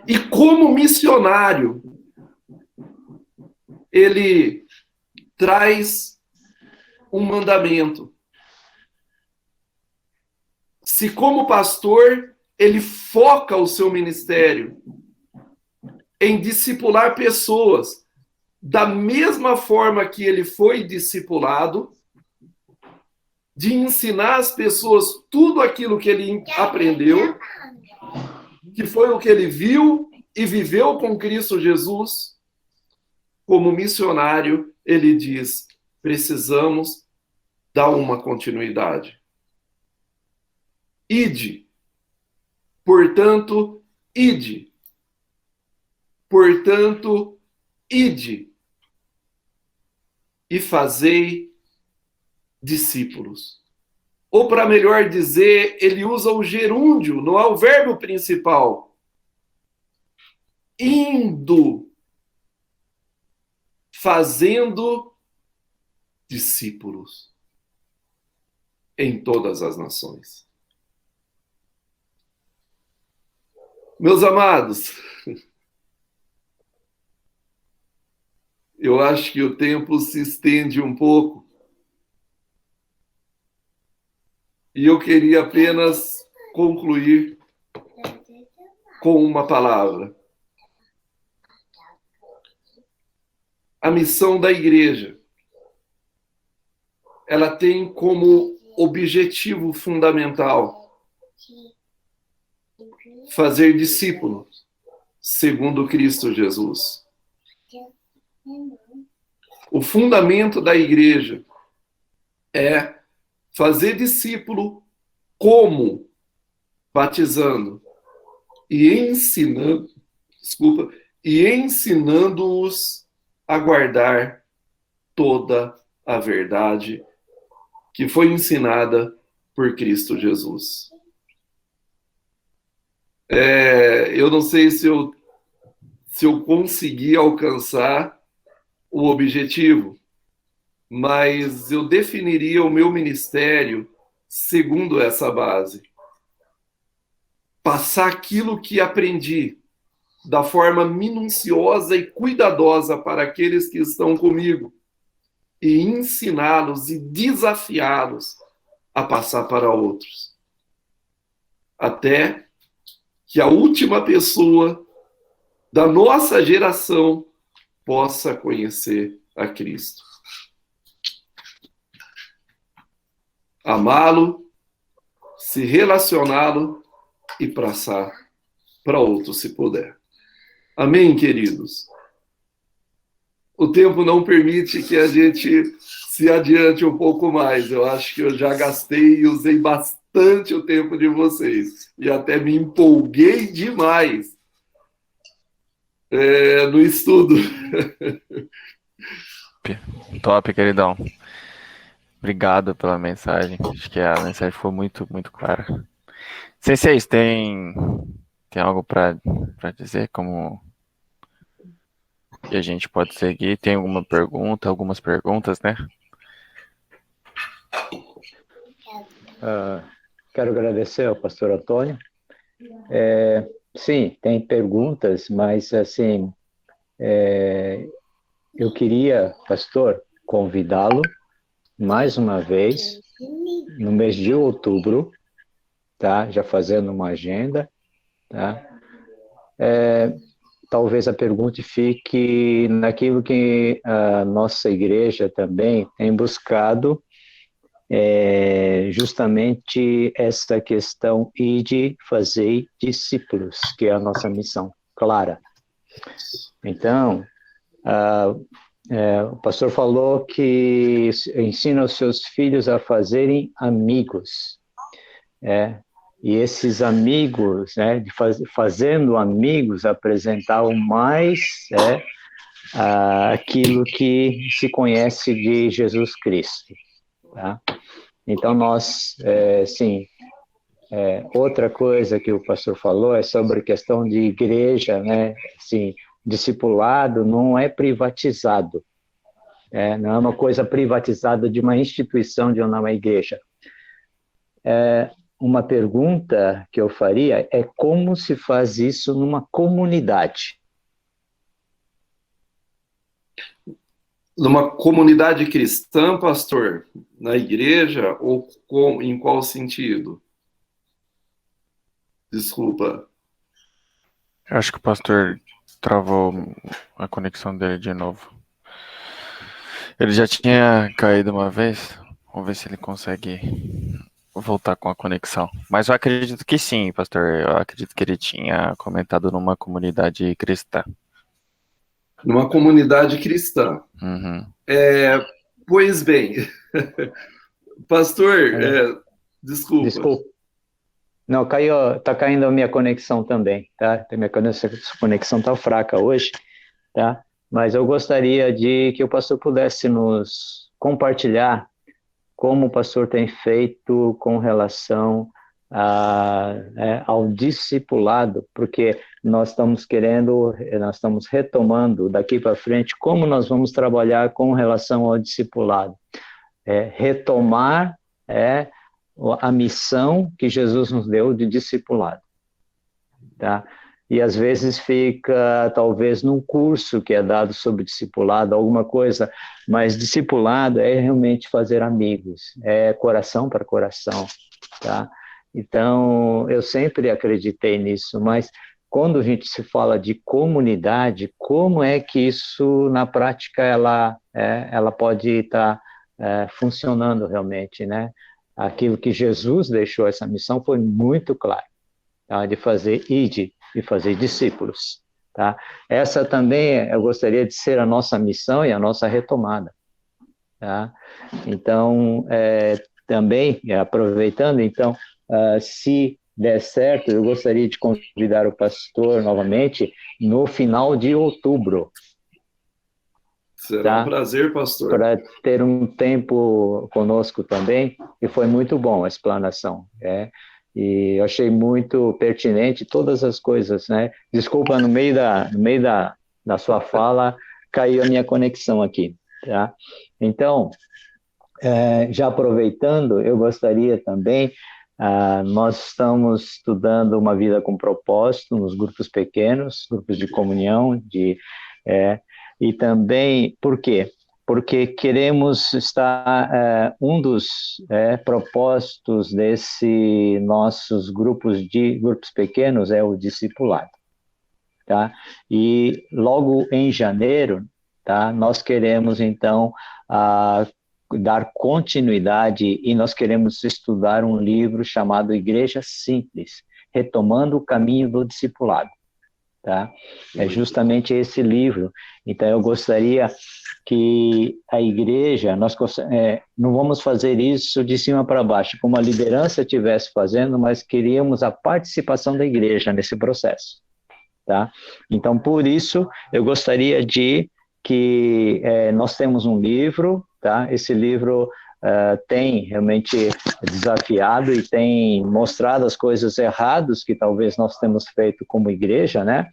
E como missionário, ele traz um mandamento. Se como pastor, ele foca o seu ministério em discipular pessoas da mesma forma que ele foi discipulado, de ensinar as pessoas tudo aquilo que ele aprendeu, que foi o que ele viu e viveu com Cristo Jesus, como missionário, ele diz: precisamos dar uma continuidade. Ide. Portanto, ide. Portanto, ide. E fazei discípulos. Ou, para melhor dizer, ele usa o gerúndio, não é o verbo principal. Indo. Fazendo discípulos em todas as nações. Meus amados, eu acho que o tempo se estende um pouco e eu queria apenas concluir com uma palavra. A missão da igreja, ela tem como objetivo fundamental fazer discípulos segundo Cristo Jesus. O fundamento da igreja é fazer discípulo como? Batizando e ensinando-os a guardar toda a verdade que foi ensinada por Cristo Jesus. Eu não sei se eu consegui alcançar o objetivo, mas eu definiria o meu ministério segundo essa base. Passar aquilo que aprendi da forma minuciosa e cuidadosa para aqueles que estão comigo e ensiná-los e desafiá-los a passar para outros. Até que a última pessoa da nossa geração possa conhecer a Cristo. Amá-lo, se relacioná-lo e passar para outros se puder. Amém, queridos? O tempo não permite que a gente se adiante um pouco mais. Eu acho que eu já gastei e usei bastante o tempo de vocês. E até me empolguei demais no estudo. Top, queridão. Obrigado pela mensagem. Acho que a mensagem foi muito, muito clara. Vocês têm algo para dizer? Como que a gente pode seguir? Tem alguma pergunta? Algumas perguntas, né? Quero agradecer ao pastor Antônio. Sim, tem perguntas, mas assim, eu queria, pastor, convidá-lo mais uma vez no mês de outubro, tá? Já fazendo uma agenda, tá? Talvez a pergunta fique naquilo que a nossa igreja também tem buscado, justamente essa questão de fazer discípulos, que é a nossa missão clara. Então, o pastor falou que ensina os seus filhos a fazerem amigos, e esses amigos, né, fazendo amigos, apresentar o mais aquilo que se conhece de Jesus Cristo. Tá? Então, nós, sim, outra coisa que o pastor falou é sobre a questão de igreja, né? Assim, discipulado não é privatizado, não é uma coisa privatizada de uma instituição, de uma igreja. Uma pergunta que eu faria é como se faz isso numa comunidade? Numa comunidade cristã, pastor? Na igreja? Ou em qual sentido? Desculpa. Eu acho que o pastor travou a conexão dele de novo. Ele já tinha caído uma vez. Vamos ver se ele consegue voltar com a conexão. Mas eu acredito que sim, pastor. Eu acredito que ele tinha comentado numa comunidade cristã. Numa comunidade cristã. Uhum. Pois bem, pastor, desculpa. Não, tá caindo a minha conexão também, tá? Minha conexão tá fraca hoje, tá? Mas eu gostaria de que o pastor pudesse nos compartilhar como o pastor tem feito com relação ao discipulado, porque nós estamos retomando daqui para frente como nós vamos trabalhar com relação ao discipulado. Retomar a missão que Jesus nos deu de discipulado, tá? E às vezes fica, talvez, num curso que é dado sobre discipulado, alguma coisa, mas discipulado é realmente fazer amigos, é coração para coração, tá? Então, eu sempre acreditei nisso, mas quando a gente se fala de comunidade, como é que isso, na prática, ela pode estar funcionando realmente, né? Aquilo que Jesus deixou, essa missão, foi muito claro, tá? De fazer ide e fazer discípulos, tá? Essa também, eu gostaria de ser a nossa missão e a nossa retomada, tá? Então, também, aproveitando, então, se der certo, eu gostaria de convidar o pastor novamente no final de outubro. Será um tá? prazer, pastor. Para ter um tempo conosco também, e foi muito bom a explanação, e eu achei muito pertinente todas as coisas, né? Desculpa, no meio da sua fala, caiu a minha conexão aqui, tá? Então, já aproveitando, eu gostaria também, nós estamos estudando uma vida com propósito nos grupos pequenos, grupos de comunhão, e também, por quê? Porque queremos estar, um dos propósitos desse nossos grupos pequenos é o discipulado, tá? E logo em janeiro, tá? Nós queremos então dar continuidade e nós queremos estudar um livro chamado Igreja Simples, retomando o caminho do discipulado, tá? É justamente esse livro. Então eu gostaria que a igreja, não vamos fazer isso de cima para baixo, como a liderança estivesse fazendo, mas queríamos a participação da igreja nesse processo, tá? Então, por isso, eu gostaria de que nós temos um livro, tá? Esse livro tem realmente desafiado e tem mostrado as coisas erradas que talvez nós temos feito como igreja, né?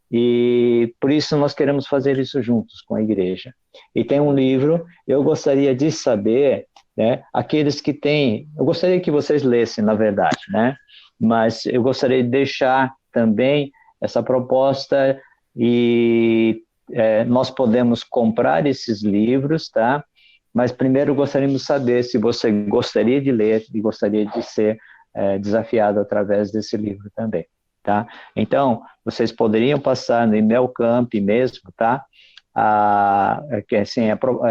E por isso nós queremos fazer isso juntos com a igreja. E tem um livro, eu gostaria de saber, né, aqueles que têm, eu gostaria que vocês lessem, na verdade, né? Mas eu gostaria de deixar também essa proposta e nós podemos comprar esses livros, tá? Mas primeiro gostaríamos de saber se você gostaria de ler e gostaria de ser desafiado através desse livro também, tá? Então, vocês poderiam passar no e-mail camp mesmo, tá?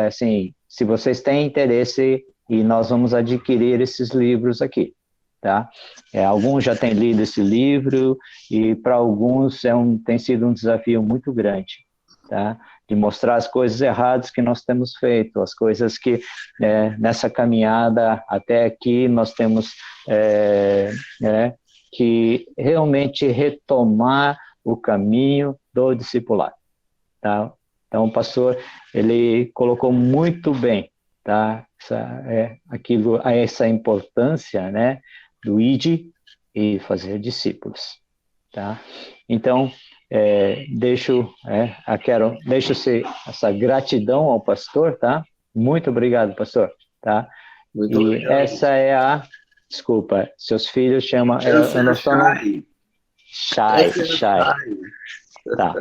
Assim, se vocês têm interesse, e nós vamos adquirir esses livros aqui, tá? Alguns já têm lido esse livro e para alguns tem sido um desafio muito grande, tá? De mostrar as coisas erradas que nós temos feito, as coisas que nessa caminhada até aqui nós temos que realmente retomar o caminho do discipulado, tá? Então o pastor, ele colocou muito bem, tá? Essa importância, né, do id e fazer discípulos, tá? Então, deixo essa gratidão ao pastor, tá? Muito obrigado, pastor, tá? Muito E obrigado. essa desculpa, seus filhos chamam, Essa eu não é estou Shai. Shai, tá?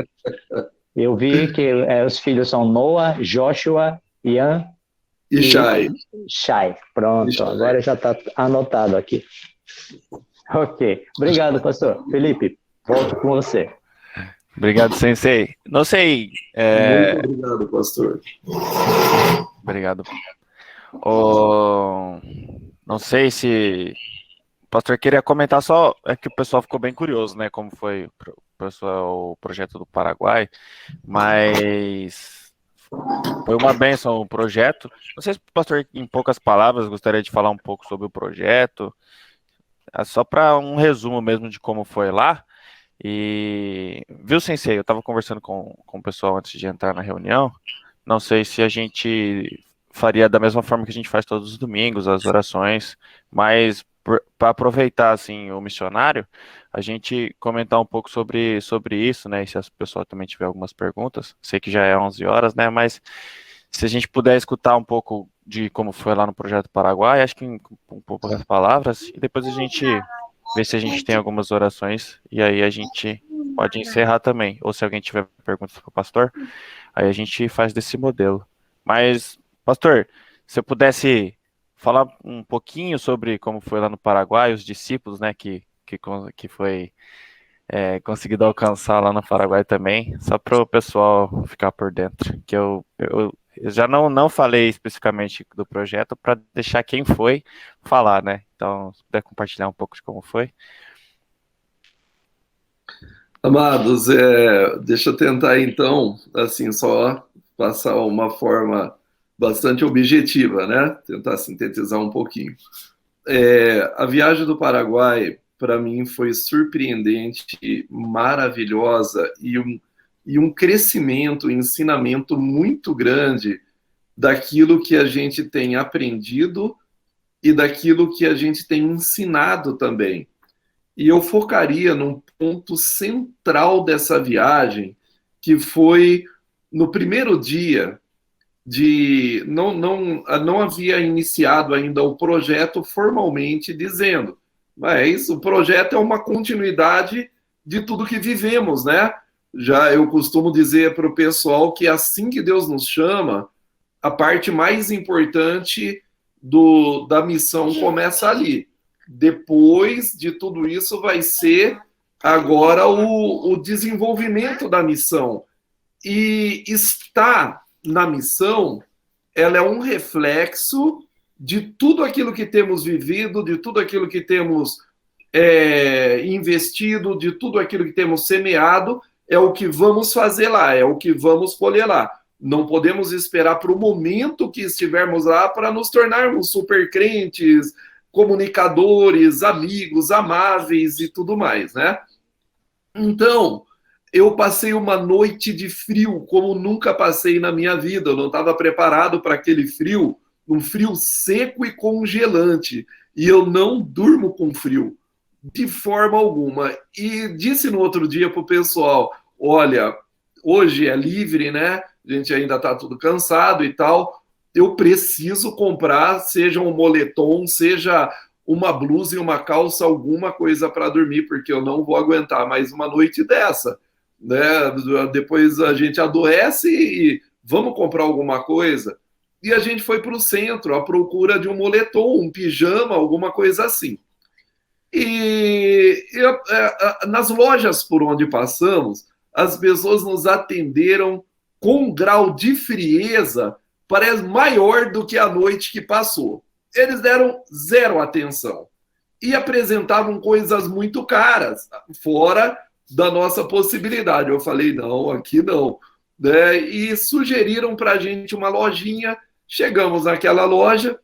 Eu vi que os filhos são Noah, Joshua, Ian E Shai. Shai. Pronto, Shai. agora já está anotado aqui. Ok, obrigado, pastor. Felipe, volto com você. Obrigado, Sensei. Não sei. Muito obrigado, pastor. Obrigado. Não sei se o pastor queria comentar só, é que o pessoal ficou bem curioso, né, como foi o projeto do Paraguai, mas foi uma bênção o projeto. Não sei se o pastor, em poucas palavras, gostaria de falar um pouco sobre o projeto, só para um resumo mesmo de como foi lá. E viu, Sensei, eu estava conversando com o pessoal antes de entrar na reunião. Não sei se a gente faria da mesma forma que a gente faz todos os domingos, as orações, mas para aproveitar assim o missionário, a gente comentar um pouco sobre isso, né? E se as pessoas também tiver algumas perguntas, sei que já é 11 horas, né? Mas se a gente puder escutar um pouco de como foi lá no Projeto Paraguai, acho que em poucas palavras, e depois a gente vê se a gente tem algumas orações, e aí a gente pode encerrar também. Ou se alguém tiver perguntas para o pastor, aí a gente faz desse modelo. Mas, pastor, se eu pudesse falar um pouquinho sobre como foi lá no Paraguai, os discípulos, né, que foi conseguido alcançar lá no Paraguai também, só para o pessoal ficar por dentro, que eu já não falei especificamente do projeto para deixar quem foi falar, né? Então, se puder compartilhar um pouco de como foi. Amados, deixa eu tentar então, assim, só passar uma forma bastante objetiva, né? Tentar sintetizar um pouquinho. A viagem do Paraguai, para mim, foi surpreendente, maravilhosa e e um crescimento, um ensinamento muito grande daquilo que a gente tem aprendido e daquilo que a gente tem ensinado também. E eu focaria num ponto central dessa viagem, que foi no primeiro dia não havia iniciado ainda o projeto formalmente dizendo, mas o projeto é uma continuidade de tudo que vivemos, né? Já eu costumo dizer para o pessoal que assim que Deus nos chama, a parte mais importante da missão começa ali. Depois de tudo isso vai ser agora o desenvolvimento da missão. E estar na missão, ela é um reflexo de tudo aquilo que temos vivido, de tudo aquilo que temos investido, de tudo aquilo que temos semeado, é o que vamos fazer lá, é o que vamos colher lá. Não podemos esperar para o momento que estivermos lá para nos tornarmos super crentes, comunicadores, amigos, amáveis e tudo mais, né? Então, eu passei uma noite de frio como nunca passei na minha vida. Eu não estava preparado para aquele frio, um frio seco e congelante. E eu não durmo com frio, de forma alguma. E disse no outro dia para o pessoal, olha, hoje é livre, né? A gente ainda está tudo cansado e tal. Eu preciso comprar, seja um moletom, seja uma blusa e uma calça, alguma coisa para dormir, porque eu não vou aguentar mais uma noite dessa, né? Depois a gente adoece e vamos comprar alguma coisa. E a gente foi para o centro à procura de um moletom, um pijama, alguma coisa assim. E nas lojas por onde passamos, as pessoas nos atenderam com um grau de frieza parece maior do que a noite que passou. Eles deram zero atenção e apresentavam coisas muito caras, fora da nossa possibilidade. Eu falei, não, aqui não. Né? E sugeriram para a gente uma lojinha. Chegamos naquela loja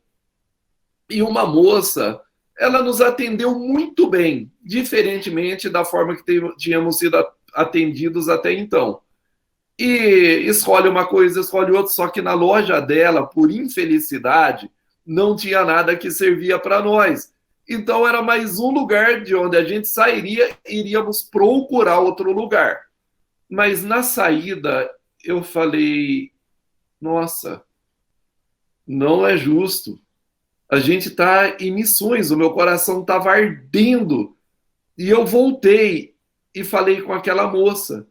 e uma moça, ela nos atendeu muito bem, diferentemente da forma que tínhamos sido atendidos até então. E escolhe uma coisa, escolhe outra, só que na loja dela, por infelicidade, não tinha nada que servia para nós. Então era mais um lugar de onde a gente sairia e iríamos procurar outro lugar. Mas na saída eu falei, nossa, não é justo. A gente está em missões, o meu coração estava ardendo. E eu voltei e falei com aquela moça.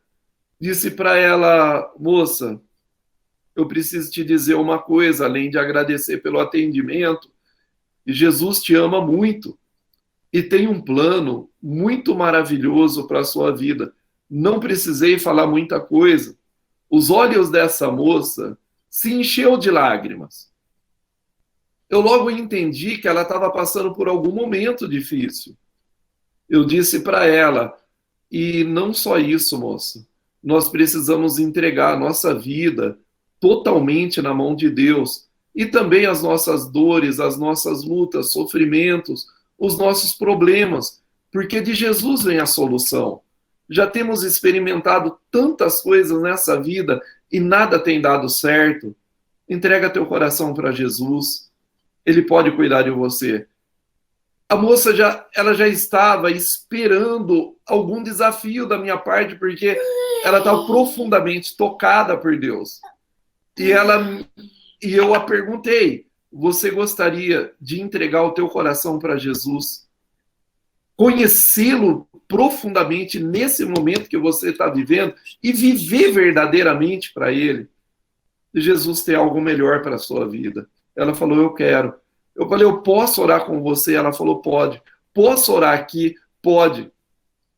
Disse para ela, moça, eu preciso te dizer uma coisa, além de agradecer pelo atendimento, Jesus te ama muito e tem um plano muito maravilhoso para a sua vida. Não precisei falar muita coisa. Os olhos dessa moça se encheu de lágrimas. Eu logo entendi que ela estava passando por algum momento difícil. Eu disse para ela, e não só isso, moça, nós precisamos entregar a nossa vida totalmente na mão de Deus e também as nossas dores, as nossas lutas, sofrimentos, os nossos problemas, porque de Jesus vem a solução. Já temos experimentado tantas coisas nessa vida e nada tem dado certo. Entrega teu coração para Jesus. Ele pode cuidar de você. A moça ela já estava esperando algum desafio da minha parte, porque ela estava profundamente tocada por Deus. E eu a perguntei, você gostaria de entregar o teu coração para Jesus? Conhecê-lo profundamente nesse momento que você está vivendo e viver verdadeiramente para ele? Jesus tem algo melhor para a sua vida. Ela falou, eu quero. Eu falei, eu posso orar com você? Ela falou, pode. Posso orar aqui? Pode.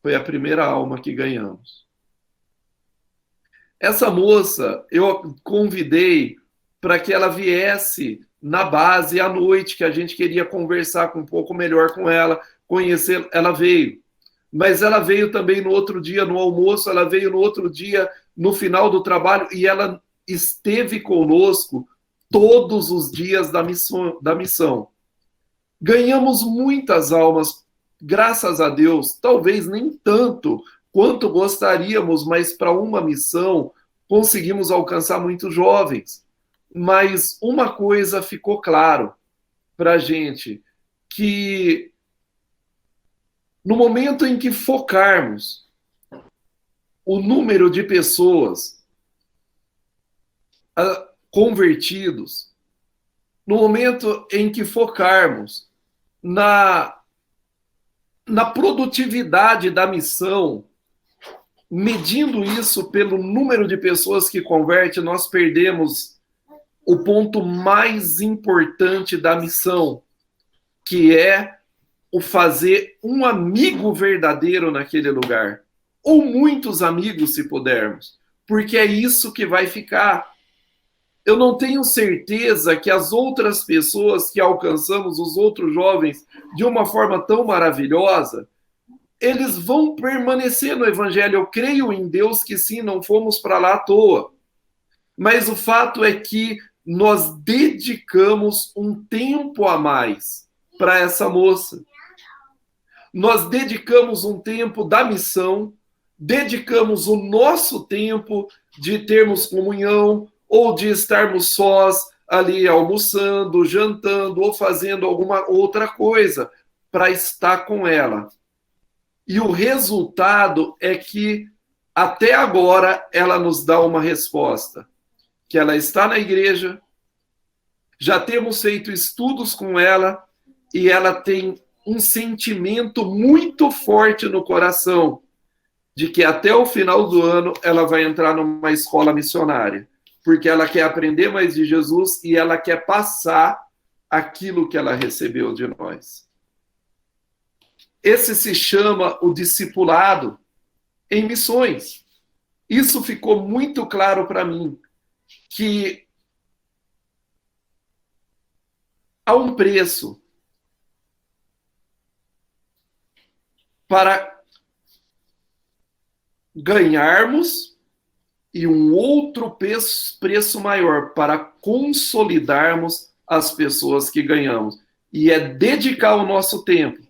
Foi a primeira alma que ganhamos. Essa moça, eu convidei para que ela viesse na base à noite, que a gente queria conversar um pouco melhor com ela, conhecer. Ela veio. Mas ela veio também no outro dia, no almoço, ela veio no outro dia, no final do trabalho, e ela esteve conosco todos os dias da missão. Ganhamos muitas almas, graças a Deus, talvez nem tanto quanto gostaríamos, mas para uma missão conseguimos alcançar muitos jovens. Mas uma coisa ficou claro para a gente, que no momento em que focarmos o número de pessoas convertidos, no momento em que focarmos na produtividade da missão, medindo isso pelo número de pessoas que converte, nós perdemos o ponto mais importante da missão, que é o fazer um amigo verdadeiro naquele lugar, ou muitos amigos, se pudermos, porque é isso que vai ficar. Eu não tenho certeza que as outras pessoas que alcançamos, os outros jovens, de uma forma tão maravilhosa, eles vão permanecer no Evangelho. Eu creio em Deus que sim, não fomos para lá à toa. Mas o fato é que nós dedicamos um tempo a mais para essa moça. Nós dedicamos um tempo da missão, dedicamos o nosso tempo de termos comunhão, ou de estarmos sós ali almoçando, jantando, ou fazendo alguma outra coisa para estar com ela. E o resultado é que, até agora, ela nos dá uma resposta. Que ela está na igreja, já temos feito estudos com ela, e ela tem um sentimento muito forte no coração de que até o final do ano ela vai entrar numa escola missionária, porque ela quer aprender mais de Jesus e ela quer passar aquilo que ela recebeu de nós. Esse se chama o discipulado em missões. Isso ficou muito claro para mim, que há um preço para ganharmos e um outro preço maior para consolidarmos as pessoas que ganhamos. E é dedicar o nosso tempo,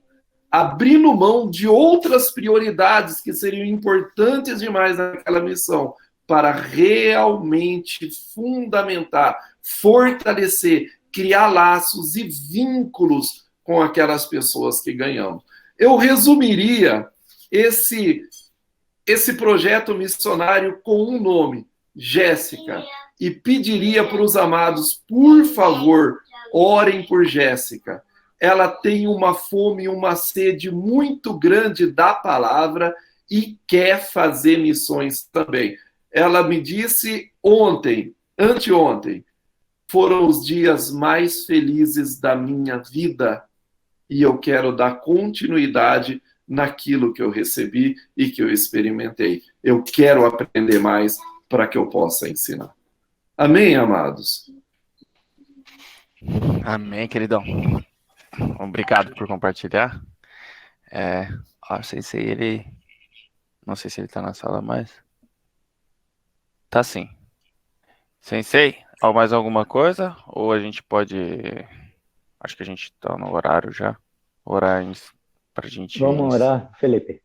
abrindo mão de outras prioridades que seriam importantes demais naquela missão, para realmente fundamentar, fortalecer, criar laços e vínculos com aquelas pessoas que ganhamos. Eu resumiria esse projeto missionário com um nome, Jéssica, e pediria para os amados, por favor, orem por Jéssica. Ela tem uma fome e uma sede muito grande da palavra e quer fazer missões também. Ela me disse anteontem, foram os dias mais felizes da minha vida e eu quero dar continuidade naquilo que eu recebi e que eu experimentei. Eu quero aprender mais para que eu possa ensinar. Amém, amados? Amém, queridão. Obrigado por compartilhar. Não sei se ele tá na sala, mas tá sim. Sensei, mais alguma coisa? Ou a gente pode... Acho que a gente tá no horário já. Orar pra gente... Vamos orar, Felipe.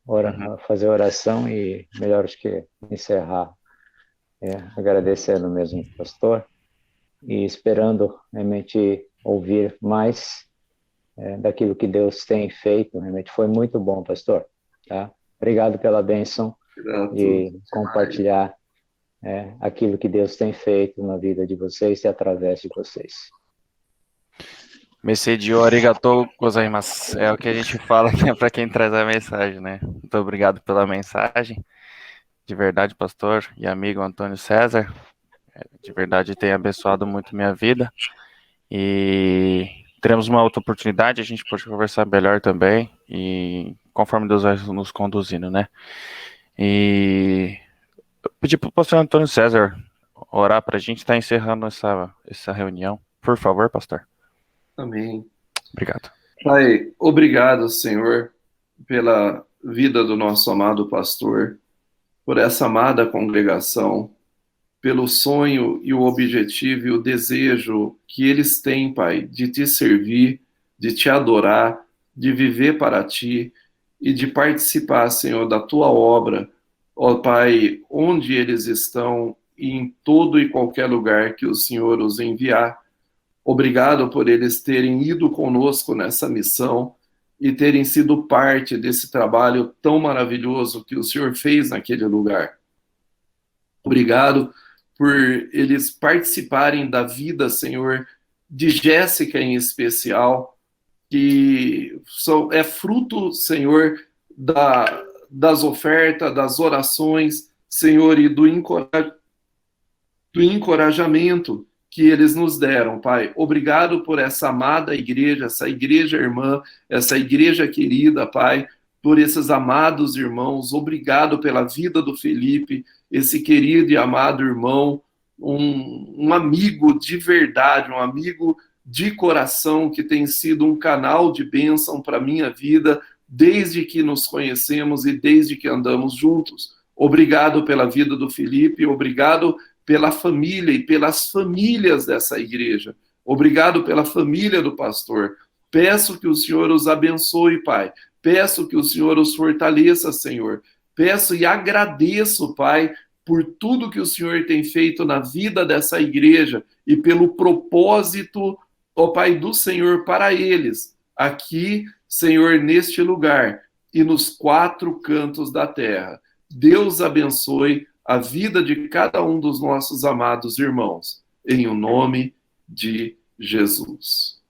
Fazer oração e melhor acho que encerrar. Agradecendo mesmo, pastor. E esperando realmente ouvir mais daquilo que Deus tem feito. Realmente foi muito bom, pastor. Tá? Obrigado pela bênção de compartilhar aquilo que Deus tem feito na vida de vocês e através de vocês. Messedio arigatou gozaimasu. É o que a gente fala, né, para quem traz a mensagem, né? Muito obrigado pela mensagem. De verdade, pastor e amigo Antônio César. De verdade, tem abençoado muito minha vida. E teremos uma outra oportunidade, a gente pode conversar melhor também. E conforme Deus vai nos conduzindo, né? E eu pedi para o pastor Antônio César orar para a gente estar encerrando essa reunião. Por favor, pastor. Amém. Obrigado. Pai, obrigado, Senhor, pela vida do nosso amado pastor, por essa amada congregação, pelo sonho e o objetivo e o desejo que eles têm, Pai, de te servir, de te adorar, de viver para ti e de participar, Senhor, da tua obra, ó Pai, onde eles estão e em todo e qualquer lugar que o Senhor os enviar. Obrigado por eles terem ido conosco nessa missão e terem sido parte desse trabalho tão maravilhoso que o Senhor fez naquele lugar. Obrigado por eles participarem da vida, Senhor, de Jéssica em especial, que é fruto, Senhor, das ofertas, das orações, Senhor, e do encorajamento que eles nos deram, Pai. Obrigado por essa amada igreja, essa igreja irmã, essa igreja querida, Pai, por esses amados irmãos. Obrigado pela vida do Felipe, esse querido e amado irmão, um amigo de verdade, um amigo de coração que tem sido um canal de bênção para a minha vida desde que nos conhecemos e desde que andamos juntos. Obrigado pela vida do Felipe, obrigado pela família e pelas famílias dessa igreja. Obrigado pela família do pastor. Peço que o Senhor os abençoe, Pai. Peço que o Senhor os fortaleça, Senhor. Peço e agradeço, Pai, por tudo que o Senhor tem feito na vida dessa igreja e pelo propósito, ó Pai, do Senhor para eles, aqui, Senhor, neste lugar e nos 4 cantos da terra. Deus abençoe a vida de cada um dos nossos amados irmãos, em o nome de Jesus.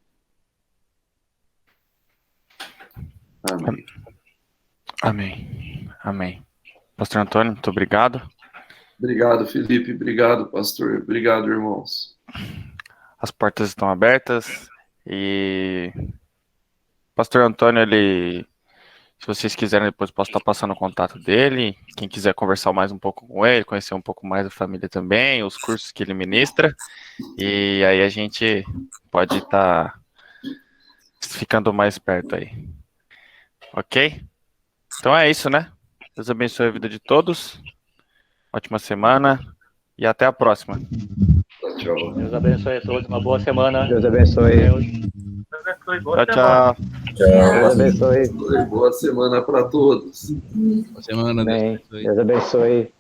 Amém. Amém. Amém. Pastor Antônio, muito obrigado. Obrigado, Felipe. Obrigado, pastor. Obrigado, irmãos. As portas estão abertas e Pastor Antônio, se vocês quiserem, depois posso estar passando o contato dele. Quem quiser conversar mais um pouco com ele, conhecer um pouco mais da família também, os cursos que ele ministra. E aí a gente pode estar ficando mais perto aí. Ok? Então é isso, né? Deus abençoe a vida de todos. Ótima semana e até a próxima. Tchau. Deus abençoe a todos, uma boa semana. Deus abençoe. Tchau, tchau. Deus abençoe. Boa semana para todos. Boa semana, Deus Amém. abençoe. Deus abençoe.